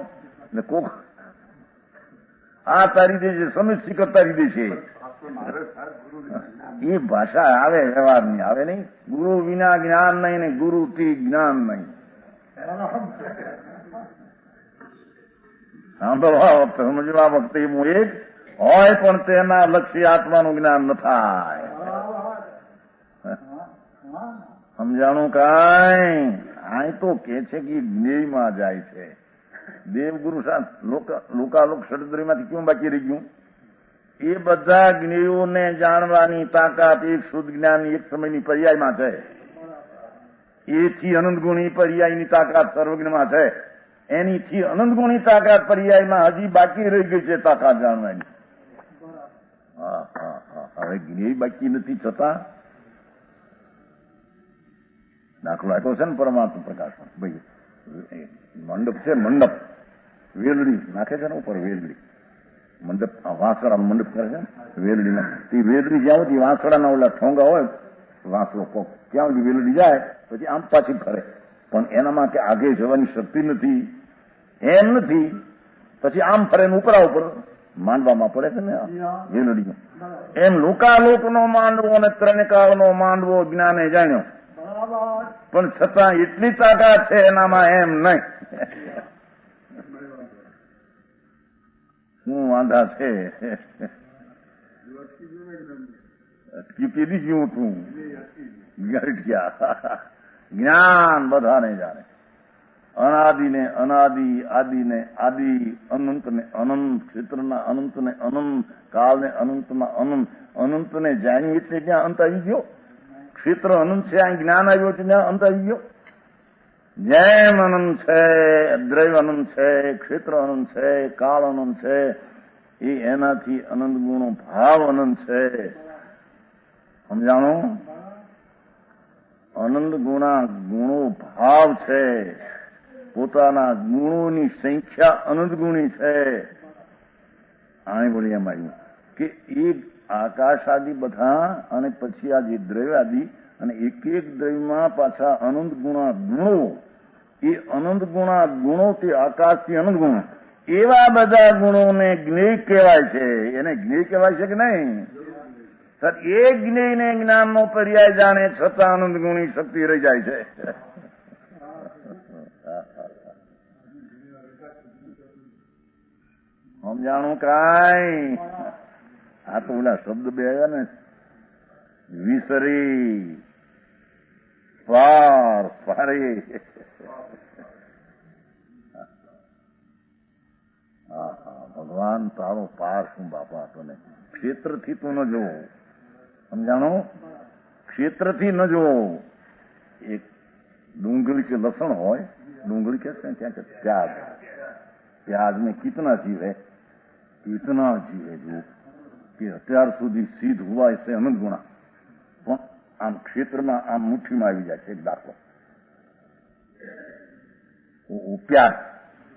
એટલે કોક આ તારી દેશે, સમિષ્ટિકર તારી દેશે. એ ભાષા આવે, વ્યવહારની આવે નહીં. ગુરુ વિના જ્ઞાન નહીં ને ગુરુથી જ્ઞાન નહીં. સાંભળવા વખતે, સમજવા વખતે હું એક હોય પણ તેના લક્ષ્ય આત્માનું જ્ઞાન ન થાય. સમજાણું કાંઈ? આ તો કે છે કે જ્ઞેયમાં જાય છે. દેવગુરુ લોકાલોક ષડદ્રીમાંથી કેવું બાકી રહી ગયું? એ બધા જ્ઞેયોને જાણવાની તાકાત એક શુદ્ધ જ્ઞાનની એક સમયની પર્યાયમાં છે. એથી અનંત ગુણી પર્યાયની તાકાત સર્વજ્ઞમાં છે. એનીથી અનંત ગુણી તાકાત પર્યાયમાં હજી બાકી રહી ગઈ છે તાકાત જાણવાની. હવે જ્ઞેય બાકી નથી છતાં દાખલો આપ્યો છે ને પરમાત્મા પ્રકાશ. ભાઈ મંડપ છે, મંડપ વેલડી નાખે છે ને ઉપર, વેલડી મંડપ વાંસળા મંડપ કરે છે ને વેલડીના. તે વેલડી જ્યાં સુધી વાંસળાના ઓલા ઠોંગા હોય, વાંસળો કોક ત્યાં સુધી વેલડી જાય પછી આમ પાછી ફરે. પણ એનામાં કે આગે જવાની શક્તિ નથી, એમ નથી. પછી આમ ફરે ને ઉપરા ઉપર માંડવામાં પડે છે ને વેલડીમાં. એમ લોકાલોકનો માંડવો અને 3 કાળનો માંડવો જ્ઞાને જાણ્યો, પણ છતાં એટલી તાકાત છે એનામાં એમ નહીં. શું વાંધા છે? કીધી શું છું જ્ઞાન બધાને જાણે. અનાદિને અનાદિ, આદિને આદિ, અનંતને અનંત, ક્ષેત્રના અનંતને અનંત, કાળને અનંતમાં અનંત. અનંતને જાણી એટલે ત્યાં અંત આવી ગયો. ક્ષેત્ર અનંત છે, આ જ્ઞાન આવ્યો છે ત્યાં અંત આવી ગયો. જેમ અનંત છે, દ્રવ્ય અનંત છે, ક્ષેત્ર અનંત છે, કાળ અનંત છે, એ એનાથી અનંત ગુણો ભાવ અનંત છે. સમજાણો? અનંત ગુણો ભાવ છે. પોતાના ગુણોની સંખ્યા અનંત ગુણી છે. આને બોલી એમ આવ્યું કે એક આકાશ આદિ બધા અને પછી આ જે દ્રવ્ય આદિ અને એક એક દ્રવ્યમાં પાછા અનંત ગુણો, એ અનંત ગુણો તે આકાશથી અનંત ગુણો, એવા બધા ગુણોને જ્ઞેય કહેવાય છે. એને જ્ઞેય કહેવાય છે કે નહીં? એ જ્ઞેયને જ્ઞાનનો પર્યાય જાણે છતાં અનંત ગુણી શક્તિ રહી જાય છે. સમજાણું કાંઈ? આ તો ઓલા શબ્દ બે આવ્યા ને, વિસરી પાર પારી. ભગવાન તારો પાર શું બાપા તને ક્ષેત્રથી તું ન જોવો, સમજાણું? ક્ષેત્રથી ન જો. એક डूंगरी के लसन हो, डूंगरी कहते हैं क्या कहते हैं, प्याज. प्याज में कितना जीव है, इतना जीव है जो कि અત્યાર સુધી સિદ્ધ हुआ इससे अनंत गुणा. પણ આમ ક્ષેત્રમાં આમ મુઠ્ઠીમાં આવી જાય છે એક દાખલો. પ્યાજ,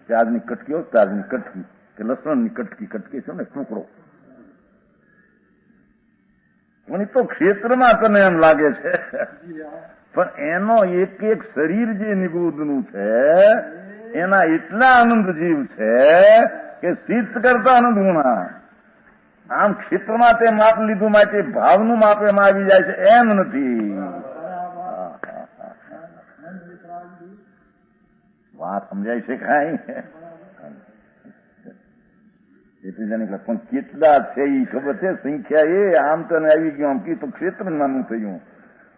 પ્યાજની કટકી હોય, પ્યાજની કટકી કે લસણની કટકી, કટકી છે ને ટુકડો. પણ એ તો ક્ષેત્રમાં તને એમ લાગે છે, પણ એનો એક એક શરીર જે નિગુદનું છે એના એટલા આનંદ જીવ છે કે સિદ્ધ કરતા આનંદ ગુણા. આમ ક્ષેત્રમાં તે માપ લીધું માટે ભાવનું માપ એમાં આવી જાય છે એમ નથી. વાત સમજાય છે કાંઈ? એટલી જાણી પણ કેટલા છે એ ખબર છે સંખ્યા એ આમ તને આવી ગયું, આમ કીધું ક્ષેત્ર નાનું થયું,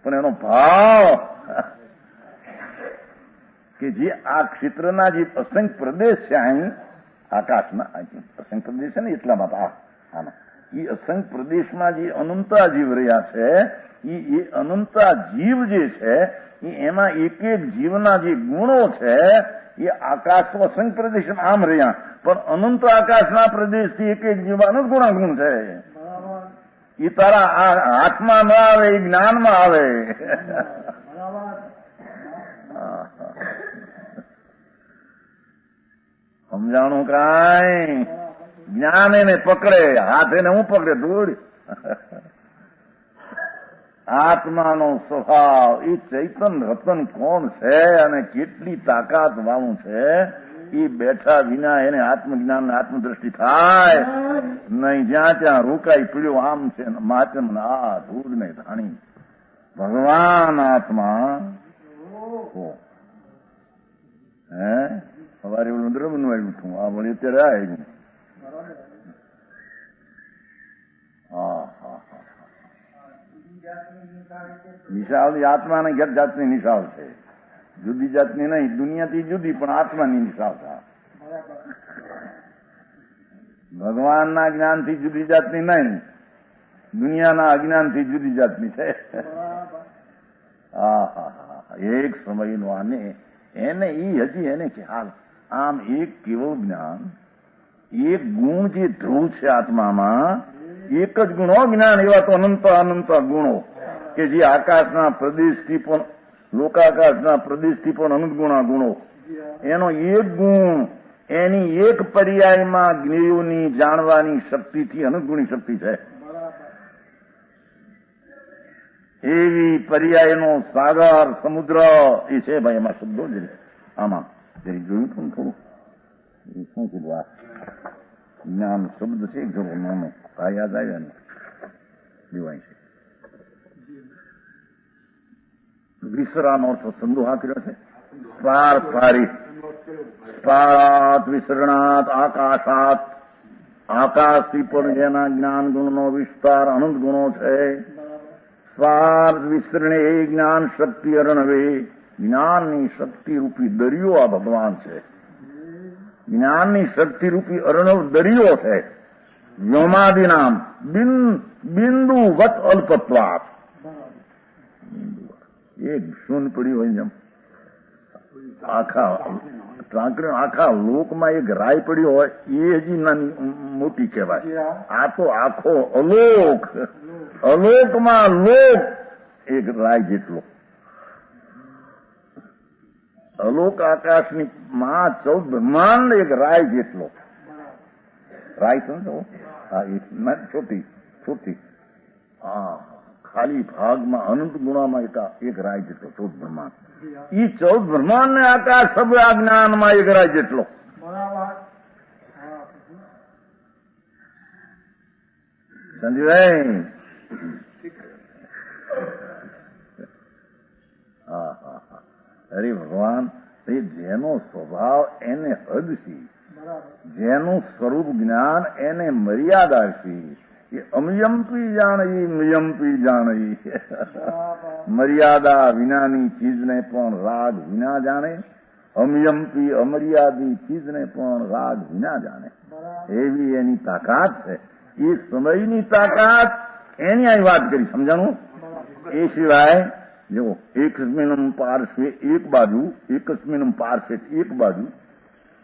પણ એનો ભાવ કે જે આ ક્ષેત્રના જે અસંખ્ય પ્રદેશ છે અહીં આકાશના, અસંખ્ય પ્રદેશ છે ને એટલા માટે આના એ અસંખ્ય પ્રદેશમાં જે અનંતા જીવ રહ્યા છે એ અનંતા જીવ જે છે એ એમાં એક એક જીવના જે ગુણો છે એ આકાશ તો અસંખ્ય પ્રદેશમાં આમ રહ્યા, પણ અનંત આકાશના પ્રદેશથી એક એક જીવ અનંત ગુણાગુણ છે. એ તારા હાથમાં ન આવે, એ જ્ઞાનમાં આવે. સમજાણું કાંઈ? જ્ઞાન એને પકડે, હાથ એને હું પકડે ધૂળ. આત્માનો સ્વભાવ એ ચૈતન રતન કોણ છે અને કેટલી તાકાત વાળું છે એ બેઠા વિના એને આત્મજ્ઞાન ને આત્મદ્રષ્ટિ થાય નહીં. જ્યાં ત્યાં રોકાઈ પીડ્યો આમ છે માચમ આ ધૂળ ને ધાણી. ભગવાન આત્મા હે સવારે ઓલું દ્રવનું આવ્યું હતું, આ વળી અત્યારે આવ્યું. નિશાળ આત્માને ઘેર જાતની નિશાળ છે, જુદી જાતની નહીં, દુનિયાથી જુદી પણ આત્માની નિશાળ થાય. ભગવાનના જ્ઞાનથી જુદી જાતની નહીં, દુનિયાના અજ્ઞાનથી જુદી જાતની છે. એક સમયનો આને એને હજી એને ખ્યાલ આમ એક કેવું જ્ઞાન, એક ગુણ જે ધ્રુવ છે આત્મામાં, એક જ ગુણો જ્ઞાન, એવા તો અનંત અનંત ગુણો કે જે આકાશના પ્રદેશથી પણ લોકાકાશના પ્રદેશથી પણ અનંત ગુણા ગુણો. એનો એક ગુણ એની એક પર્યાયમાં જ્ઞેયોની જાણવાની શક્તિથી અનંત ગુણી શક્તિ છે. એવી પર્યાયનો સાગર સમુદ્ર એ છે ભાઈ. એમાં શબ્દો જ આમાં જરી જોયું હતું થોડું શું કીધું, આ જ્ઞાન શબ્દ છે જરો નાનો આ યાદ આવ્યા ને દેવાય છે. વિસરાનો અર્થ સંદો હા કર્યો છે. પાર પારી પારાત વિસરણાત આકાશાત, આકાશથી પણ જેના જ્ઞાન ગુણનો વિસ્તાર અનંત ગુણો છે. સ્વાર્થ વિસ્તરણે એ જ્ઞાન શક્તિ અરણવે, જ્ઞાનની શક્તિ રૂપી દરિયો આ ભગવાન છે. જ્ઞાનની શક્તિ રૂપી અરણવ દરિયો છે. વ્યોમાદિ નામ બિંદુવત અલ્પત્વાત, એક શૂન્ય પડી હોય જેમ આખા લોકમાં એક રાય પડી હોય એ હજી નાની મોટી કહેવાય. આ તો આખો અલોક, અલોકમાં લોક એક રાય જેટલો. અલોક આકાશની માં 14 બ્રહ્માંડ એક રાય જેટલો. રાય સમજો? હા, છોટી છોટી. હા, ખાલી ભાગમાં અનંત ગુણામાં એક રાય જેટલો 14 બ્રહ્માંડ. એ 14 બ્રહ્માંડ ને આકાશ સબ આ જ્ઞાનમાં એક રાય જેટલો. સંજીભાઈ અરે ભગવાન, જેનો સ્વભાવ એને હદથી, જેનું સ્વરૂપ જ્ઞાન એને મર્યાદાથી, એ અમયંપી જાણઈ મયંપી જાણઈ. મર્યાદા વિનાની ચીજને પણ રાગ વિના જાણે, અમયંપી અમર્યાદી ચીજને પણ રાગ વિના જાણે. એવી એની તાકાત છે. એ સમયની તાકાત એની અહીં વાત કરી, સમજાણું? એ સિવાય જો એકસ્મિનમ પાર્શ્વે એક બાજુ, એકસ્મિનમ પાર્શ્વે એક બાજુ,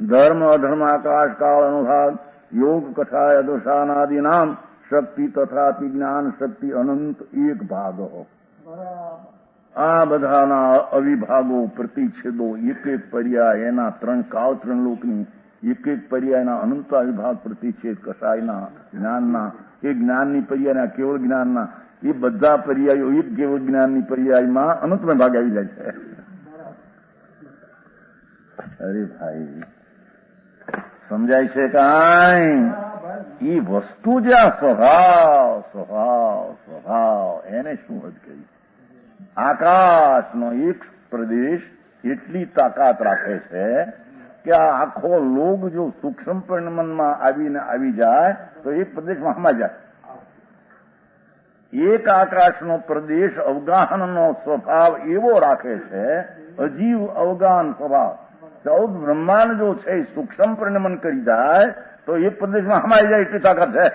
ધર્મ અધર્મ આકાશ કાળ અનુભાગ યોગ કથા અદોષાનાદિ નામ શક્તિ તથા જ્ઞાન શક્તિ અનંત એક ભાગ. આ બધાના અવિભાગો પ્રતિછેદો એક એક પર્યાય એના ત્રણ કાળ ત્રણ લોકની એક એક પર્યાયના અનંત વિભાગ પ્રતિછેદ કસાયના જ્ઞાનના, એ જ્ઞાનની પર્યાયના કેવળ જ્ઞાનના, એ બધા પર્યાયો એક કેવળ જ્ઞાનની પર્યાયમાં અનંતમાં ભાગ આવી જાય છે. અરે ભાઈ સમજાય છે કાંઈ? એ વસ્તુ જે આ સ્વભાવ સ્વભાવ સ્વભાવ એને શું હદ કરી? આકાશનો એક પ્રદેશ એટલી તાકાત રાખે છે કે આ આખો લોક જો સૂક્ષ્મ પરિમાણમાં આવીને આવી જાય તો એક પ્રદેશમાં હમાઈ જાય. એક આકાશનો પ્રદેશ અવગાહનનો સ્વભાવ એવો રાખે છે, અજીવ અવગાહન સ્વભાવ. 14 બ્રહ્માંડ જો છે એ સૂક્ષ્મ પરિણમન કરી જાય તો એક પ્રદેશમાં હમાઈ જાય એટલી તાકાત છે.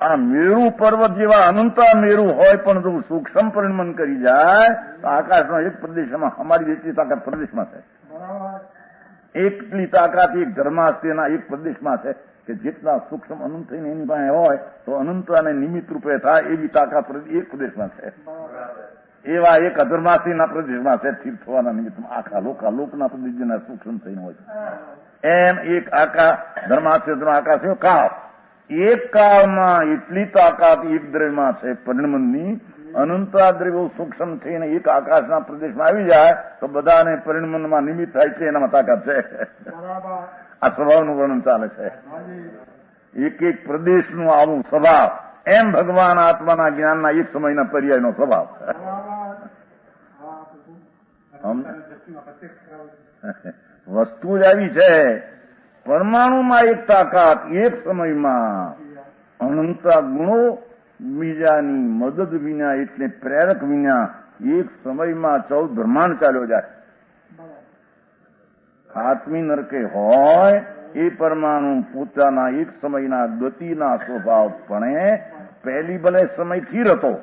આ મેરુ પર્વત જેવા અનંતા મેરુ હોય પણ જો સૂક્ષ્મ પરિણમન કરી જાય તો આકાશનો એક પ્રદેશમાં અમારી એટલી તાકાત પ્રદેશમાં છે. એટલી તાકાત એક ધર્માસ્ત્યના એક પ્રદેશમાં છે કે જેટલા સૂક્ષ્મ અનંત થઈને એની પાસે હોય તો અનંત અને નિમિત્ત રૂપે થાય એવી તાકાત એક પ્રદેશમાં છે. એવા એક અધર્માસ્ત્યના પ્રદેશમાં છે સ્થિર થવાના નિમિત્તમાં આખા લોકના પ્રદેશના સૂક્ષ્મ થઈને હોય છે. એમ એક આખા ધર્માસ્ત્યનો આકાશ થયો કાળ. એક કાળમાં એટલી તાકાત એક દ્રવ્યમાં છે પરિણમનની, અનંતા દ્રવ્યો સૂક્ષ્મ થઈને એક આકાશના પ્રદેશમાં આવી જાય તો બધાને પરિણમનમાં નિમિત્ત થાય છે, એનામાં તાકાત છે. આ સ્વભાવનું વર્ણન ચાલે છે. એક એક પ્રદેશનું આવું સ્વભાવ, એમ ભગવાન આત્માના જ્ઞાનના એક સમયના પર્યાયનો સ્વભાવ. વસ્તુ જ આવી છે. પરમાણુમાં એક તાકાત એક સમયમાં, અનંતા ગુણો બીજાની મદદ વિના એટલે પ્રેરક વિના એક સમયમાં 14 બ્રહ્માંડ ચાલ્યો જાય. આત્મી નરકે હોય એ પરમાણુ પોતાના એક સમયના ગતિના સ્વભાવપણે પહેલી ભલે સમય સ્થિર હતો,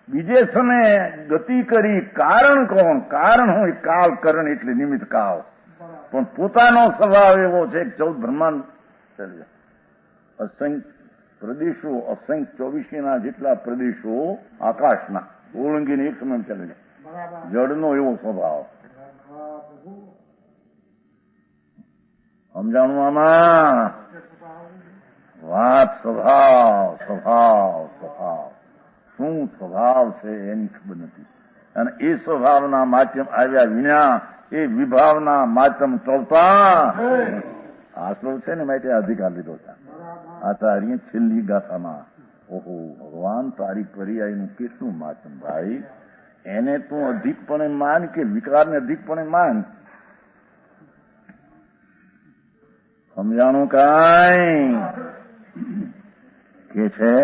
બીજે સમયે ગતિ કરી. કારણ કોણ? કારણ હું કાળ કરણ એટલે નિમિત્ત કાળ, પણ પોતાનો સ્વભાવ એવો છે કે 14 બ્રહ્માંડ ચાલી જાય. અસંખ્ય પ્રદેશો, અસંખ્ય 24 જેટલા પ્રદેશો આકાશના ઓળંગીને એક સમય ચાલી જાય. જળનો એવો સ્વભાવ. સમજાણું આમાં? વાત સ્વભાવ સ્વભાવ સ્વભાવ શું સ્વભાવ છે એની ખબર નથી. અને એ સ્વભાવના માધ્યમ આવ્યા વિના એ વિભાવના માધ્યમ ચલતા આ શ્લોક છે ને માટે અધિકાર લીધો છે. આચાર્ય છેલ્લી ગાથામાં ઓહો ભગવાન તારી પર્યાયનું કેટલું માધ્યમ ભાઈ. એને તું અધિકપણે માન કે વિકારને અધિકપણે માન. સમજાણું કાંઈ? કે છે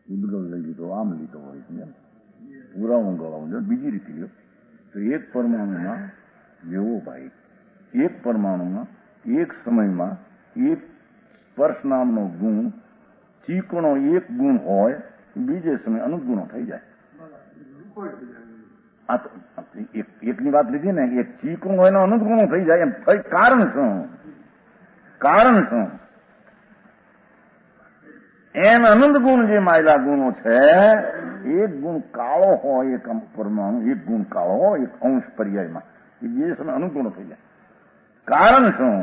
ઉદગલ લઈ લીધો, આમ લીધો હોય પુરાવું ગળાવું જો બીજી રીતે લ્યો તો એક પરમાણુમાં જેવો ભાઈ, એક પરમાણુમાં એક સમયમાં એક સ્પર્શ નામનો ગુણ, ચીકણો એક ગુણ હોય, બીજે સમય અનુત ગુણો થઈ જાય. આ તો એકની વાત લીધી ને, એક ચીકણું હોય ને અનુત ગુણો થઈ જાય. એમ કારણ શું? કારણ શું? એમ અનંત ગુણ જે માયલા ગુણો છે, એક ગુણ કાળો હોય, એક પરમાણુ એક ગુણ કાળો હોય એક અંશ પર્યાયમાં, એ બે સમય અનંત ગુણો થઈ જાય. કારણ શું?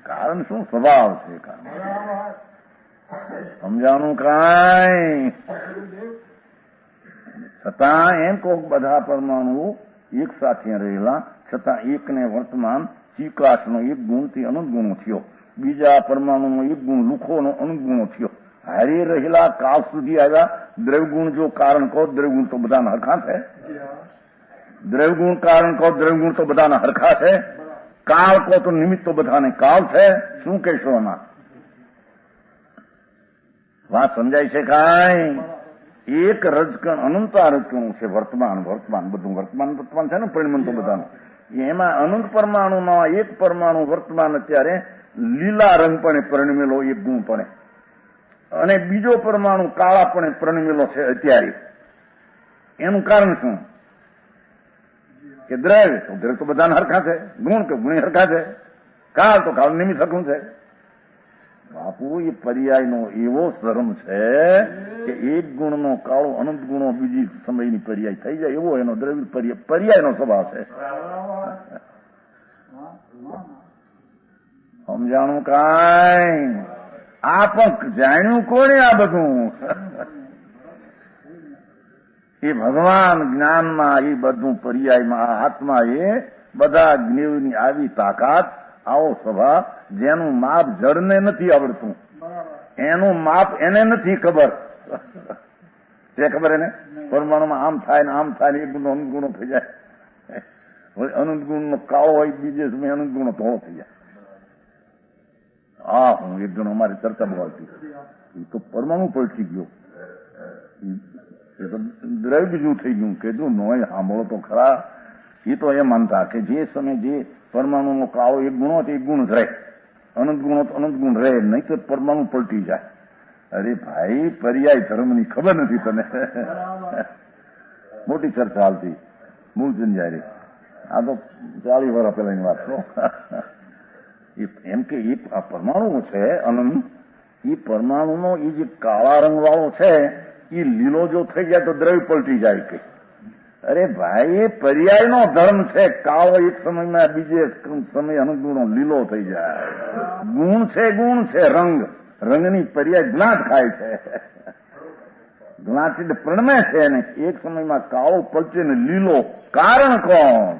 કારણ શું? સ્વભાવ છે. કારણ સમજાનું કાંઈ? છતાં એમ કહો બધા પરમાણુ એક સાથે રહેલા છતાં એકને વર્તમાન ચીકાશનો એક ગુણથી અનંત ગુણો થયો, બીજા પરમાણુનો એક ગુણ લુખોનો અનંત ગુણો થયો. હારી રહેલા કાળ સુધી આવ્યા. દ્રવ્યગુણ જો કારણ કહો, દ્રવ્યગુણ તો બધાના હરખા છે. દ્રવ્યગુણ કારણ કહો, દ્રવ્યગુણ તો બધાના હરખા છે. કાળ કહો તો નિમિત્ત તો બધાને કાળ છે. શું કહેશો આમાં? વાત સમજાય છે કાંઈ? એક રજકણ અનંતા રજકણું છે. વર્તમાન વર્તમાન બધું વર્તમાન છે ને પરિણમન તો બધાનું. એમાં અનંત પરમાણુમાં એક પરમાણુ વર્તમાન અત્યારે લીલા રંગપણે પરિણમેલો એક ગુણપણે, અને બીજો પરમાણુ કાળાપણે પરિણમેલો છે અત્યારે. એનું કારણ શું? કે દ્રવ્ય તો બધાને હરખા છે, ગુણ કે ગુણ હરખા છે, કાળ તો કાળ નિમિત્ત હરખું છે. બાપુ, એ પર્યાયનો એવો ધર્મ છે કે એક ગુણનો કાળો અનંત ગુણો બીજી સમયની પર્યાય થઈ જાય, એવો એનો દ્રવ્ય પર્યાયનો સ્વભાવ છે. સમજાણું કાંઈ? આ પણ જાણ્યું કોને આ બધું? એ ભગવાન જ્ઞાનમાં, એ બધું પર્યાયમાં, આત્મા એ બધા જ્ઞેયની આવી તાકાત, આવો સ્વભાવ, જેનું માપ જળને નથી આવડતું, એનું માપ એને નથી ખબર. તે ખબર એને પરમાણુમાં આમ થાય ને આમ થાય ને એક ગુણો અનંત ગુણો થઈ જાય, અનંત ગુણનો કાળો હોય, બીજે સમય અનંત ગુણો ધોળો થઈ જાય. હા, હું એક જણ અમારી ચર્ચા બોલતી, એ તો પરમાણુ પલટી ગયો, એ તો દ્રવ્ય બીજું થઈ ગયું. કીધું નોય સાંભળો તો ખરા. એ તો એ માનતા કે જે સમય જે પરમાણુનો કાળો એક ગુણો તો એક ગુણ જ રહે, અનંત ગુણો તો અનંત ગુણ રહે, નહીં તો પરમાણુ પલટી જાય. અરે ભાઈ, પર્યાય ધર્મની ખબર નથી તને. મોટી ચર્ચા હાલતી મૂળચંદ જયારે, આ તો 40 વર્ષ પહેલાની વાત છો. એમ કે એ પરમાણુ છે અનંત, એ પરમાણુનો એ જે કાળા રંગ વાળો છે એ લીલો જો થઈ જાય તો દ્રવ્ય પલટી જાય કે. અરે ભાઈ, એ પર્યાયનો ધર્મ છે. કાળો એક સમયમાં બીજે સમય અનંત ગુણો લીલો થઈ જાય. ગુણ છે રંગ, રંગની પર્યાય જ્ઞાત ખાય છે, જ્ઞાત એટલે પ્રણમે છે ને. એક સમયમાં કાળો પલટે ને લીલો, કારણ કોણ?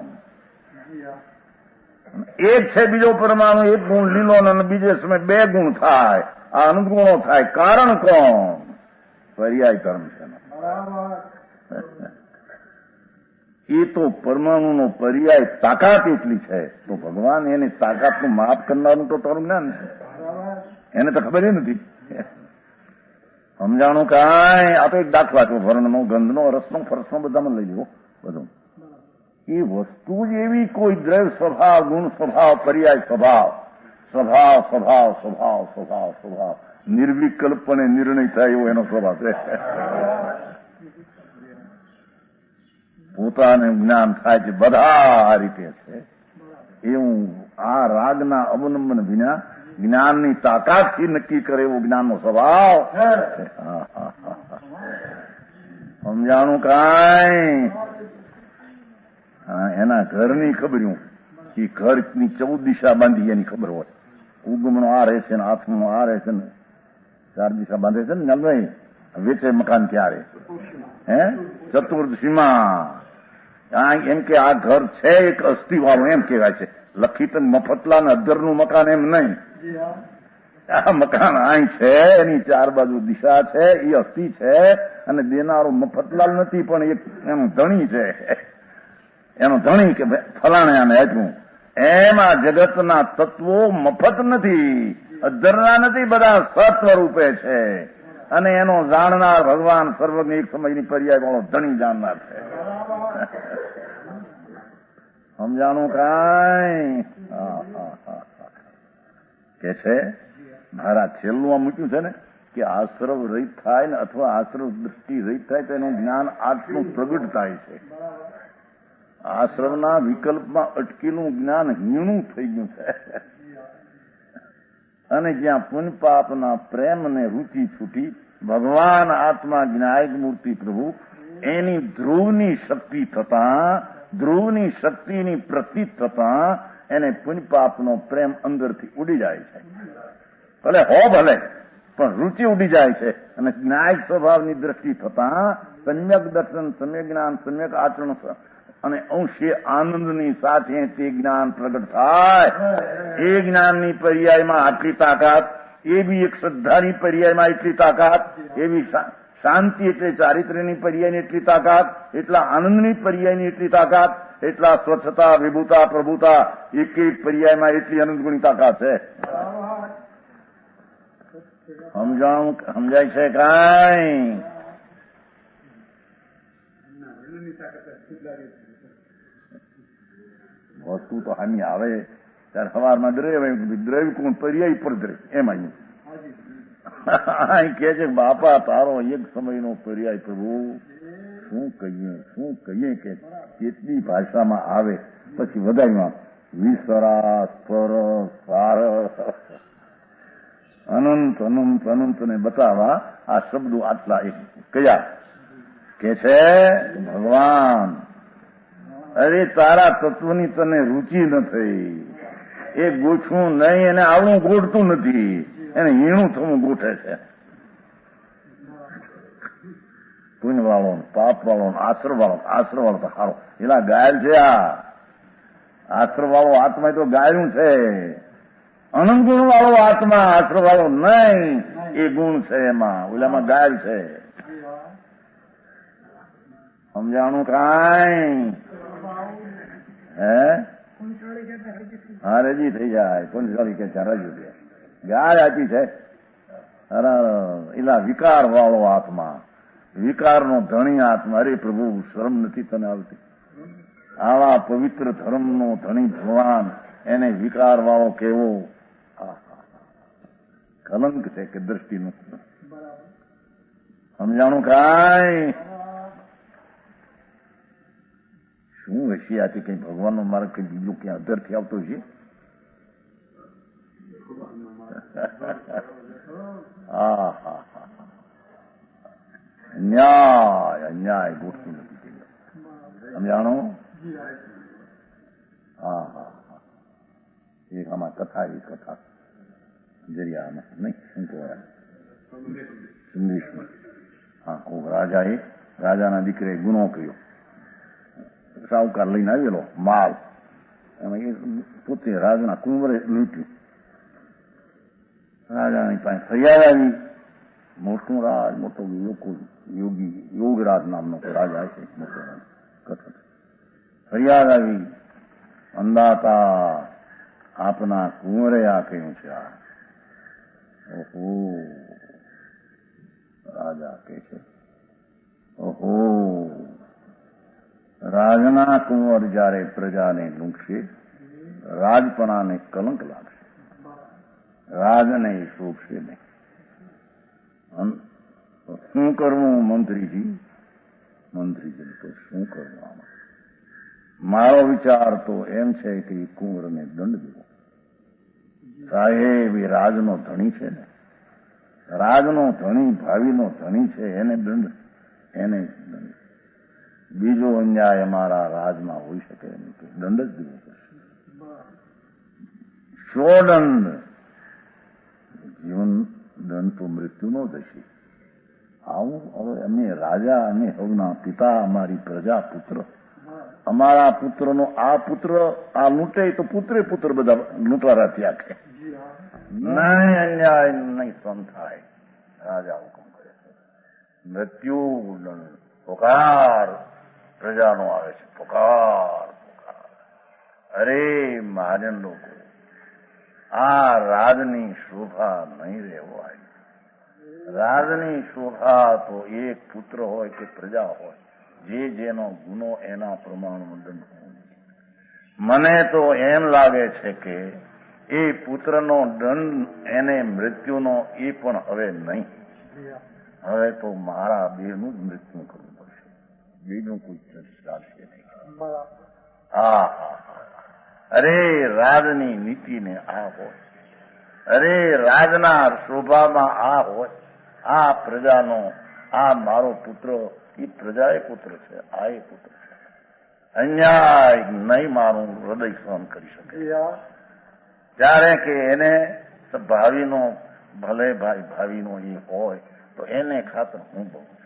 એક છે બીજો પરમાણુ, એક ગુણ લીલો અને બીજે સમય 2 ગુણ થાય, આ અનંત ગુણો થાય, કારણ કોણ? પર્યાય ધર્મ છે. એ તો પરમાણુનો પર્યાય તાકાત એટલી છે, તો ભગવાન એની તાકાતનું માપ કરનારું તો તારું જ્ઞાન છે, એને તો ખબર નથી. સમજાણું કાંઈ? આ તો એક દાખલા છે, વર્ણનો, ગંધનો, રસનો, ફરસનો બધામાં લઈ લેવો બધું. એ વસ્તુ જ એવી કોઈ દ્રવ્ય સ્વભાવ, ગુણ સ્વભાવ, પર્યાય સ્વભાવ, સ્વભાવ નિર્વિકલ્પને નિર્ણય થાય એવો એનો સ્વભાવ છે. પોતાને જ્ઞાન થાય છે બધા આ રીતે છે. એવું આ રાગના અવલંબન વિના જ્ઞાનની તાકાતથી નક્કી કરે એવો જ્ઞાનનો સ્વભાવ. સમજાણું કાંઈ? એના ઘરની ખબર્યું, એ ઘરની 14 દિશા બાંધી એની ખબર હોય. ઉગમનો આ રહે છે ને આથમનો આ રહે છે ને 4 દિશા બાંધે છે ને, નહીં વેચે મકાન ક્યારે હે ચતુર્દશીમાં. એમ કે આ ઘર છે એક અસ્થિ વાળું, એમ કહેવાય છે. લખીત મફતલા ને અધરનું મકાન એમ નહીં. આ મકાન અહીં છે, એની 4 બાજુ દિશા છે, એ અસ્થિ છે, અને દેનારો મફતલાલ નથી પણ એક એનો ધણી છે. એનો ધણી કે ફલાણે આને આપ્યું. એમ આ જગતના તત્વો મફત નથી, અધરના નથી, બધા સત્વ રૂપે છે. અને એનો જાણનાર ભગવાન સર્વજ્ઞ એક સમયની પર્યાય વાળો ધણી જાણનાર છે. સમજાણું કાંઈ? કે છે મારા છેલ્લું આ મૂક્યું છે ને કે આશ્રવ રહિત થાય ને અથવા આશ્રવ દૃષ્ટિ રહિત થાય તો એનું જ્ઞાન આત્મનું પ્રગટ થાય છે. આશ્રવના વિકલ્પમાં અટકેલું જ્ઞાન હીણું થઈ ગયું છે. અને જ્યાં પુણ્ય પાપના પ્રેમ ને રુચિ છૂટી, ભગવાન આત્મા જ્ઞાયક મૂર્તિ પ્રભુ એની ધ્રુવની શક્તિ થતા, ધ્રુવની શક્તિની પ્રતીત થતા એને પુણ્ય પાપનો પ્રેમ અંદરથી ઉડી જાય છે. ભલે ભલે પણ રુચિ ઉડી જાય છે. અને જ્ઞાયક સ્વભાવની દ્રષ્ટિ થતા સમ્યક દર્શન, સમ્યક જ્ઞાન, સમ્યક આચરણ અને અંશે આનંદની સાથે તે જ્ઞાન પ્રગટ થાય. એ જ્ઞાનની પર્યાયમાં આટલી તાકાત, એ બી એક શ્રદ્ધાની પર્યાયમાં એટલી તાકાત, એવી શાંતિ એટલે ચારિત્ર્યની પર્યાયની એટલી તાકાત, એટલા આનંદની પર્યાયની એટલી તાકાત, એટલા સ્વચ્છતા, વિભૂતા, પ્રભુતા એક એક પર્યાયમાં એટલી અનંતગુણી તાકાત છે. સમજાય છે કાંઈ? વસ્તુ તો હામી આવે ત્યારે સવારમાં દ્રવ્ય કોણ પર્યાય પર દ્રવ્ય એમ અહીં કે છે બાપા તારો એક સમયનો પર્યાય પ્રભુ શું કહીએ કે કેટલી ભાષામાં આવે પછી વધાઈમાં વિસરા સ્પર સારસ અનંત ને બતાવવા આ શબ્દો આટલા એક કયા કે છે ભગવાન અરે તારા તત્વની તને રુચિ ન થઈ એ ગોઠવું નહીં એને આવડું ગોઠતું નથી એને હીણું થવું ગોઠે છે પુણ્ય વાળો પાપ વાળો આશ્રવ વાળો તો સારો એના ગાયલ છે આ આશ્રવ વાળો આત્મા તો ગાયું છે અનંત ગુણ વાળો આત્મા આશ્રવ વાળો નહીં એ ગુણ છે એમાં ઓલામાં ગાયલ છે સમજાણું કાંઈ હે હા રજી થઈ જાય કોણ કે રજી ગાય આચી છે એલા વિકાર વાળો આત્મા વિકારનો ધણી આત્મા અરે પ્રભુ શરમ નથી તને આવતી આવા પવિત્ર ધર્મનો ધણી ભગવાન એને વિકાર વાળો કેવો કલંક છે કે દ્રષ્ટિનું સમજાણું કાંઈ શું હશે આથી કઈ ભગવાનનો માર્ગ કઈ બીજું ક્યાં અધરથી આવતો છે અન્યાય ગોઠતું નથી સમજાણો એક આમાં કથા એ કથા જરિયામાં નહીં શું કહેવાય સંદેશમાં કોક રાજાના દીકરે ગુનો કર્યો સાહુકાર લઈને આવેલો માલ એમાં એ પોતે રાજાના કુંવરે લૂંટ્યું રાજાની પાસે ફરિયાદ આવી મોટું રાજ મોટો યોગી યોગરાજ નામનો રાજા છે મોટો કથન ફરિયાદ આવી અંદાતા આપના કુંવરે આ કહ્યું છે આ ઓહો રાજા કહે છે ઓહો રાજના કુંવર જયારે પ્રજાને લૂંટશે રાજપણાને કલંક લાગશે રાજને શોભશે નહીં શું કરવું મંત્રીજી તો શું કરવું આમાં મારો વિચાર તો એમ છે કે કુંવરને દંડ દેવો સાહેબ એ રાજનો ધણી છે ને રાજનો ધણી ભાવિનો ધણી છે એને દંડ બીજો અન્યાય અમારા રાજમાં હોઈ શકે નહીં કે દંડ જ દેવો પડશે શો દંડ જીવન દંડ તો મૃત્યુનો જ હશે આવું હવે અમે રાજા અને હવના પિતા અમારી પ્રજા પુત્ર અમારા પુત્રનો આ પુત્ર આ લૂંટે તો પુત્ર બધા લૂંટારા થયા કે નહીં અન્યાય નહીં સમ થાય રાજા હુકમ કરે છે મૃત્યુ દંડ પોકાર પ્રજાનો આવે છે પોકાર અરે મહાજન લોકો આ રાજની શોભા નહીં રહેવાય રાજની શોભા તો એક પુત્ર હોય કે પ્રજા હોય જેનો ગુનો એના પ્રમાણમાં દંડ મને તો એમ લાગે છે કે એ પુત્રનો દંડ એને મૃત્યુનો એ પણ હવે નહીં હવે તો મારા બેનું જ મૃત્યુ કરવું પડશે બીજું કોઈ ચાલશે નહીં અરે રાજની નીતિને આ હોય અરે રાજના શોભામાં આ હોય આ પ્રજાનો આ મારો પુત્ર એ પ્રજા એ પુત્ર છે આ એ પુત્ર છે અન્યાય નહીં મારું હૃદય સહન કરી શકે ત્યારે કે એને ભાવિનો ભલે ભાવિનો એ હોય તો એને ખાતર હું બહુ છું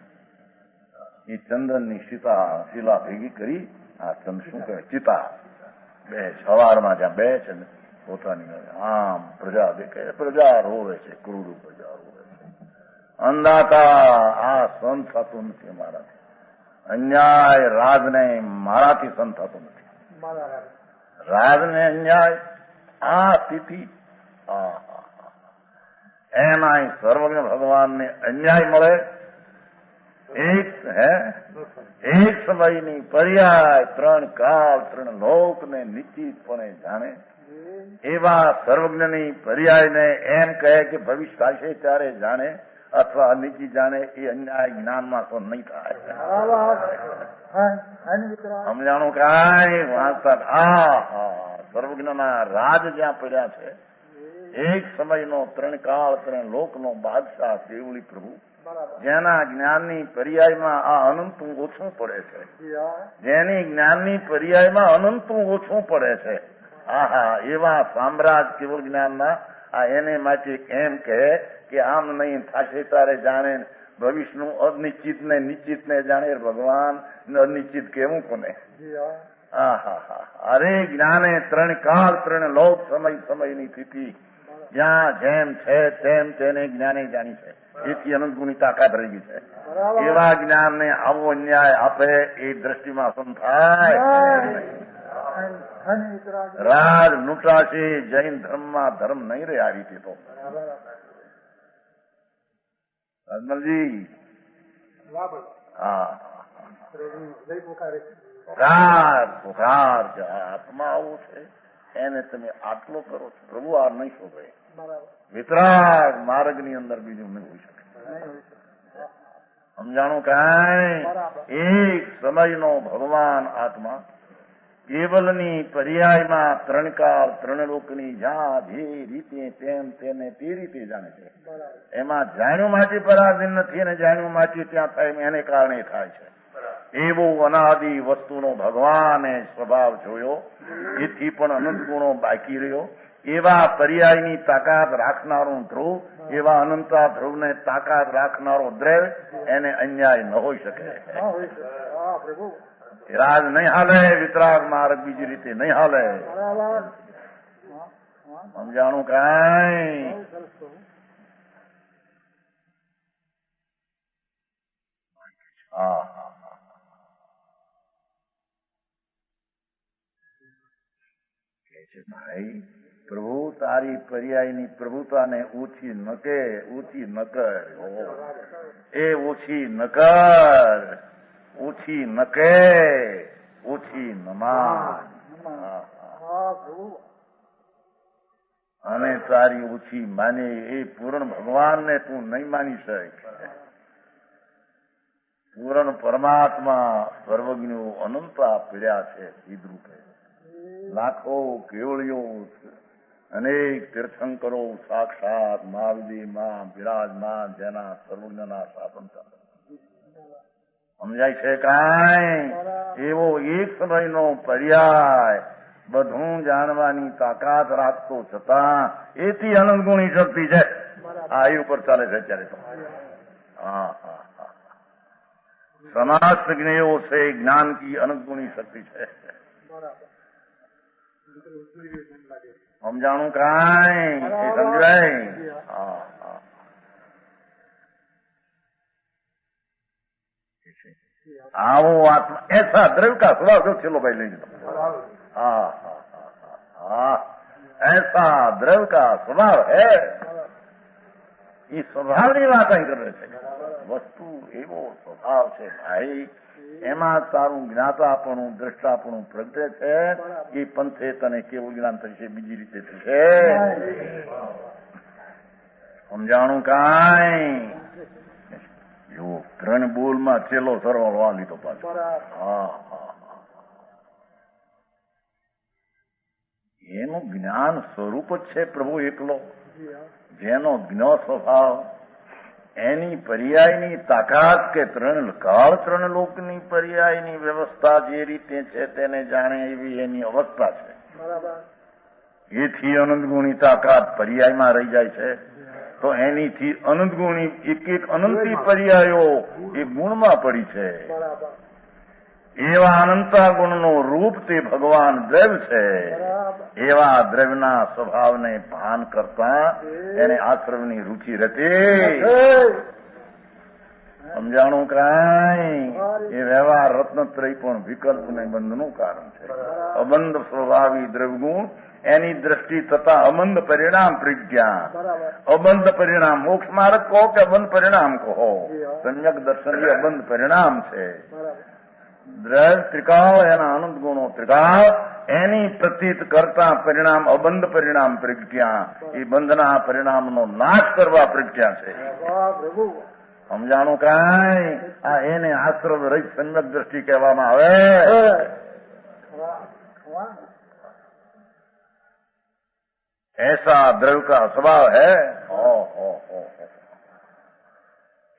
એ ચંદનની શિલા ભેગી કરી આ ચંદ શું કહેવાય ચિતા બે સવારમાં જ્યાં બે છે ને પોતાની આમ પ્રજા દેખે પ્રજા રોવે છે ક્રૂર પ્રજા રોવે છે અંદાતા આ સહન થતું નથી મારાથી અન્યાય રાજને મારાથી સહન થતું નથી રાજને અન્યાય આ તિથિ એના સર્વજ્ઞ ભગવાનને અન્યાય મળે એક સમયની પર્યાય ત્રણ કાળ ત્રણ લોકને નિશ્ચિતપણે જાણે એવા સર્વજ્ઞની પર્યાયને એમ કહે કે ભવિષ્ય થશે ત્યારે જાણે અથવા અનિચ્છિત જાણે એ અન્યાય જ્ઞાનમાં તો નહીં થાય. સમજાણું કાંઈ વાંચતા સર્વજ્ઞના રાજ જ્યાં પડ્યા છે, એક સમયનો ત્રણ કાળ ત્રણ લોકનો બાદશાહ દેવળી પ્રભુ, જેના જ્ઞાનની પર્યાયમાં આ અનંતું ઓછું પડે છે, જેની જ્ઞાનની પર્યાયમાં અનંતું ઓછું પડે છે. આહા, એવા સામ્રાજ કેવળ જ્ઞાનના આ એને માટે એમ કહે કે આમ નહીં થશે તારે જાણે ભવિષ્યનું અનિશ્ચિત ને નિશ્ચિત ને જાણે ભગવાન અનિશ્ચિત કેવું કોને. અરે જ્ઞાને ત્રણ કાળ ત્રણ લોક સમય સમયની સ્થિતિ જ્યાં જેમ છે તેમ તેને જ્ઞાને જાણી છે. એથી અનંત ગુણી તાકાત રહી ગઈ છે. એવા જ્ઞાનને આવો ન્યાય આપે એ દ્રષ્ટિમાં સમ થાય. રાજ લૂંટાશે, જૈન ધર્મમાં ધર્મ નહીં રહે આ રીતે. તો રાજમલજી આત્મા આવું છે એને તમે આટલો કરો છો. પ્રભુ આ નહીં શોધે. વિતરાગ માર્ગ ની અંદર બીજું નહીં હોઈ શકે. સમજાણું કાંઈ? એક સમયનો ભગવાન આત્મા કેવલની પર્યાયમાં ત્રણ કાળ ત્રણ લોકની જ્યાં જે રીતે તેમ તેને તે રીતે જાણે છે. એમાં જાણ્યું માટે પરાધીન નથી અને જાણ્યું માટે ત્યાં થાય એને કારણે થાય છે. એવો અનાદિ વસ્તુનો ભગવાને સ્વભાવ જોયો, એથી પણ અનંત ગુણો બાકી રહ્યો. એવા પર્યાયની તાકાત રાખનારું ધ્રુવ, એવા અનંતા ધ્રુવને તાકાત રાખનારો દ્રવ, એને અન્યાય ન હોઈ શકે. રાજ નહીં હાલે, વિતરાગ માર્ગ બીજી રીતે નહીં હાલે. સમજાણું કાંઈ? ભાઈ, પ્રભુ તારી પર્યાયની પ્રભુતાને ઓછી ન કે, ઓછી ન કર. એ ઓછી ન કર, ઓછી ન કે, ઓછી ન માન. અને તારી ઓછી માને એ પૂર્ણ ભગવાનને તું નહીં માની શક. પૂર્ણ પરમાત્મા સર્વજ્ઞો અનંતા પીડ્યા છે વિદ્રુપે. લાખો કેવળીઓ, અનેક તીર્થંકરો સાક્ષાત મહાવિધિમાં બિરાજમાન, જેના સર્વજ્ઞના શાસન ચાલે. સમજાય છે કાંઈ? એવો એક સમયનો પર્યાય બધું જાણવાની તાકાત રાખતો છતાં એથી અનંત ગુણી શક્તિ છે. આ એ ઉપર ચાલે છે અત્યારે તો. સમસ્ત જ્ઞેયો છે જ્ઞાન કી અનંત ગુણી શક્તિ છે. સમજાણું કાંઈ? સમજાય? आओ आत्मा ऐसा द्रव्य का स्वभाव जो चलो भाई ले लो. ऐसा द्रव्य का स्वभाव है. ये स्वभाव ની વાત અહીં કરે છે. વસ્તુ એવો સ્વભાવ છે ભાઈ, એમાં તારું જ્ઞાતાપણું દ્રષ્ટાપણું પ્રગટે છે. એ પંથે તને કેવું જ્ઞાન થશે, બીજી રીતે થશે. સમજાણું કાંઈ? જો ત્રણ બોલમાં છેલ્લો સરવાળો આ લીધો પાછો. એનું જ્ઞાન સ્વરૂપ જ છે પ્રભુ એકલો, જેનો જ્ઞ સ્વભાવ, એની પર્યાયની તાકાત કે ત્રણ કાળ ત્રણ લોકની પર્યાયની વ્યવસ્થા જે રીતે છે તેને જાણે એવી એની અવસ્થા છે. એથી અનંત ગુણી તાકાત પર્યાયમાં રહી જાય છે. તો એનીથી અનંત ગુણી એક એક અનંતી પર્યાયો એ ગુણમાં પડી છે. એવા અનંતા ગુણનું રૂપ તે ભગવાન દ્રવ્ય છે. એવા દ્રવ્યના સ્વભાવને ભાન કરતા એને આશ્રમની રુચિ રચી. સમજાણું કાંઈ? એ વ્યવહાર રત્નત્રય પણ વિકલ્પ ને બંધનું કારણ છે. અબંધ સ્વભાવી દ્રવ્ય ગુણ એની દ્રષ્ટિ તથા અબંધ પરિણામ પ્રજ્ઞા. અબંધ પરિણામ મોક્ષ માર્ગ કહો કે અબંધ પરિણામ કહો, સમ્યક દર્શન એ અબંધ પરિણામ છે. દ્રવ્ય ત્રિકાળ એના આનંદ ગુણો ત્રિકાળ એની પ્રતીત કરતા પરિણામ અબંધ પરિણામ પ્રગટ્યા. એ બંધના પરિણામનો નાશ કરવા પ્રગટ્યા છે. સમજાણું કાંઈ? આ એને આશ્રમ રહિત સમ્યક દ્રષ્ટિ કહેવામાં આવે. ऐसा द्रव्य का स्वभाव है.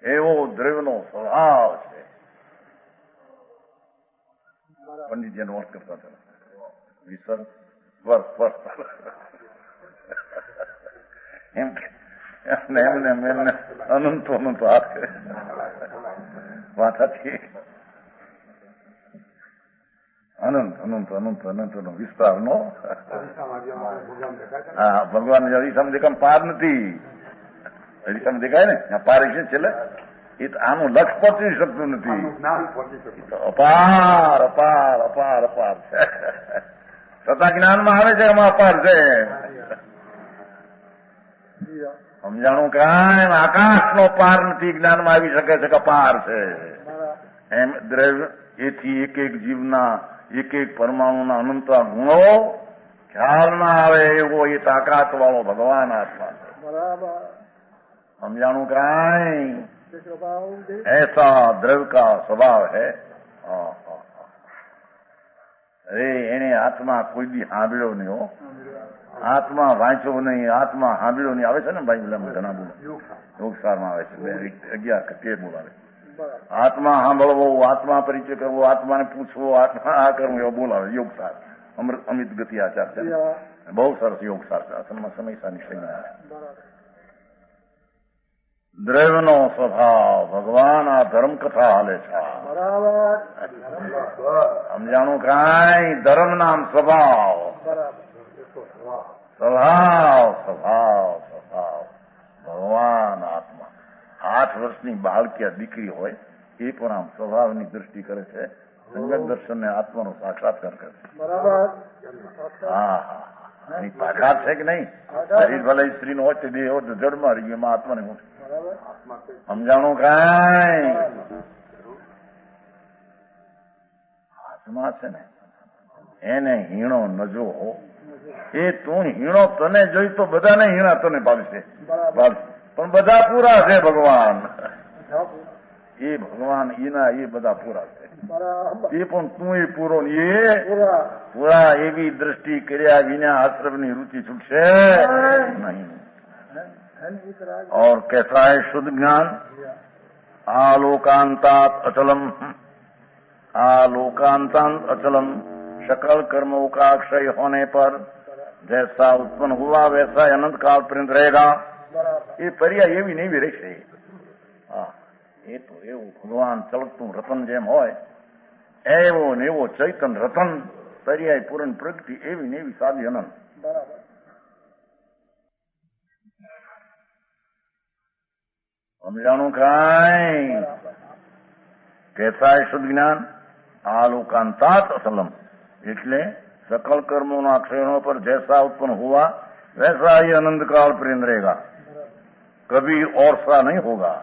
એવો દ્રવ્યનો સ્વભાવ છે. પંડિતજી નોટ કરતા હતા વિસર એમને અનંતો અનંતો હાથ વાત હતી. અનંત અનંત અનંત અનંત નો વિસ્તાર નો. હા, ભગવાન અરીસામાં દેખાય પાર નથી. અરીસામાં દેખાય ને પાર છે છેલ્લે. એ તો આનું લક્ષ પહોંચી શકતું નથી. અપાર અપાર અપાર અપાર છે. છતાં જ્ઞાનમાં આવે છે એમાં અપાર છે. સમજાણું કાંઈ? આકાશ નો પાર નથી. જ્ઞાનમાં આવી શકે છે કે પાર છે. એમ દ્રવ્ય એથી એક એક જીવના એક એક પરમાણુના અનંતા ગુણો ખ્યાલ ના આવે એવો એ તાકાત વાળો ભગવાન આત્મા છે. સમજાણું કાંઈ? ऐसा द्रव्य का स्वभाव है. અરે એને આત્મા કોઈ દી સાંભળ્યો નહીં. હો, આત્મા વાંચ્યો નહીં, આત્મા સાંભળ્યો નહીં. આવે છે ને ભાઈ ઘણા બોલો યોગસારમાં આવે છે 11 બોલાવે. આત્મા સાંભળવો, આત્મા પરિચય કરવો, આત્માને પૂછવો, આત્મા આ કરવું એવો બોલાવે યોગસાર. અમિત ગતિ આચાર છે. બહુ સરસ યોગસાર છે. અસલમાં સમયસાની શૈલી. દ્રવ્યનો સ્વભાવ ભગવાન આ ધર્મ કથા હાલે છે. સમજાણું કાંઈ? ધર્મ નામ સ્વભાવ સ્વભાવ સ્વભાવ સ્વભાવ ભગવાન આત્મા. 8 વર્ષની બાળકીયા દીકરી હોય એ પણ આમ સ્વભાવની દ્રષ્ટિ કરે છે. સંગત દર્શનને આત્માનો સાક્ષાત્કાર કરે છે. હા હા, એની તાકાત છે કે નહીં? શરીર ભલે સ્ત્રીનો હોય તે દેહ હોય જડમાં રહી એમાં આત્માને હું સમજાણું કાંઈ? આત્મા છે ને એને હીણો નજો. એ તું હીણો તને જોઈ તો બધાને હીણા તને ભાવશે. પણ બધા પૂરા છે ભગવાન. એ ભગવાન એના એ બધા પૂરા છે. એ પણ તું એ પૂરો એ પૂરા. એવી દ્રષ્ટિ કર્યા વિના આશ્રમની રુચિ છૂટશે નહીં. और कैसा है शुद्ध ज्ञान? आलोकांतात अचलम. आलोकांतांत अचलम सकल कर्मों का अक्षय होने पर जैसा उत्पन्न हुआ वैसा अनंत काल पर्यंत रहेगा. એ પર્યા એવી ને એવી રહેશે. હા, એ તો એવું ભગવાન ચલકતું રતન જેમ હોય એવો ને એવો ચૈતન રતન પર્યાય પૂરણ પ્રગતિ એવી ને એવી સાદી અનંત. સમજાણું કાંઈ? કેસા શુદ્ધ જ્ઞાન આલોકાંતાત અસલમ એટલે सकल कर्मों अक्षयों पर जैसा उत्पन्न हुआ वैसा ही अनंत काल पर्यंत रहेगा. कभी और सा नहीं होगा.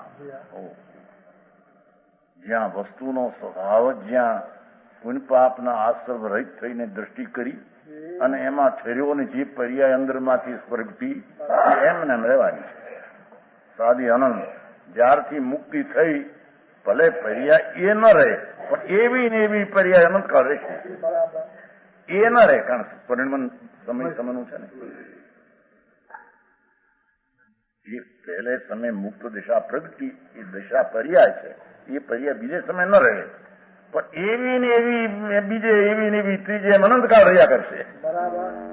જ્યાં વસ્તુનો સ્વભાવ જ જ્યાં પુણ્ય પાપના આશ્રવ રહિત થઈને દ્રષ્ટિ કરી અને એમાં ઠર્યો ને જે પર્યાય અંદરમાંથી સ્વર્ગથી એમને રહેવાની છે સાદી અનંત. જ્યારથી મુક્તિ થઈ ભલે પર્યાય એ ન રહે પણ એવી ને એવી પર્યાય અનંત કાળ રહેશે. એ ન રહે કારણ પરિણમન સમય સમયનું છે ને એ પહેલે સમય મુક્ત દિશા પ્રગતિ એ દિશા પર્યાય છે. એ પર્યાય બીજે સમય ન રહે પણ એવી ને એવી બીજે એવી ને એવી ત્રીજે અનંતકાળ રહ્યા કરશે.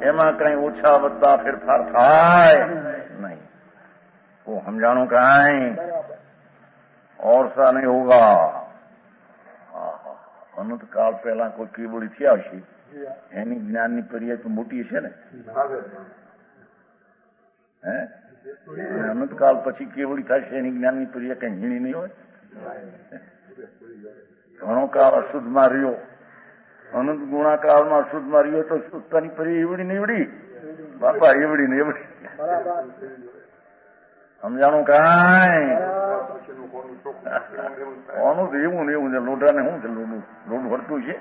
એમાં કઈ ઓછા વધતા ફેરફાર થાય નહીં. તો સમજાણું કાંઈ और सा नहीं होगा. અનંત કાળ પહેલા કોઈ કેવડી થયા હશે એની જ્ઞાનની પર્યાય તો મોટી છે ને. હે અનંત કાળ પછી કેવડી થાય છે એની જ્ઞાનની પર્યાય કઈ ઝીણી નહીં હોય. ઘણો કાળ અશુદ્ધમાં રહ્યો અનંત ગુણાકાળમાં અશુદ્ધમાં રહ્યો તો શુદ્ધતાની પર્યાય એવડી ને એવડી બાપા એવડી ને એવડી. સમજાણું કાંઈ? કોનું એવું ને એવું છે, લોઢાને શું છે, લોઢું ભરતું છે.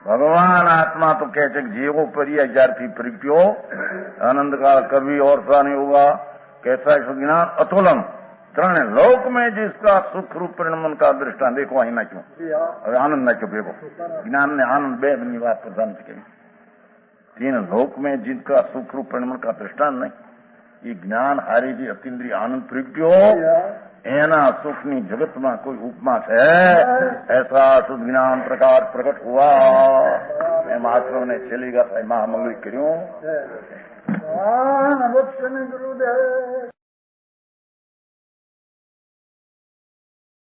ભગવાન આત્મા તો કહે છે કે જેવો પરિયા જ્યારથી પ્રગટ્યો આનંદકાળ કવિ और प्राणी होगा कैसा ज्ञान अतुलम ત્રણે લોક में जिसका सुख रूप परिणमन का दृष्टांत देखो અહીં નાખ્યું. હવે આનંદ નાખ્યો ભેગો. જ્ઞાન ને આનંદ બે ની વાત પ્રધાન છે કે तीन लोक में जिनका सुख रूप परिणमन का दृष्टांत नहीं, ये ज्ञान हारी जी अतीन्द्रिय आनंद प्रगट्यो एना सुखनी जगत में कोई उपमा है. ऐसा शुद्ध ज्ञान प्रकाश प्रकट हुआ. एम आश्रम ने छेली गाथा महामंगली કર્યું. ગુરુદેવ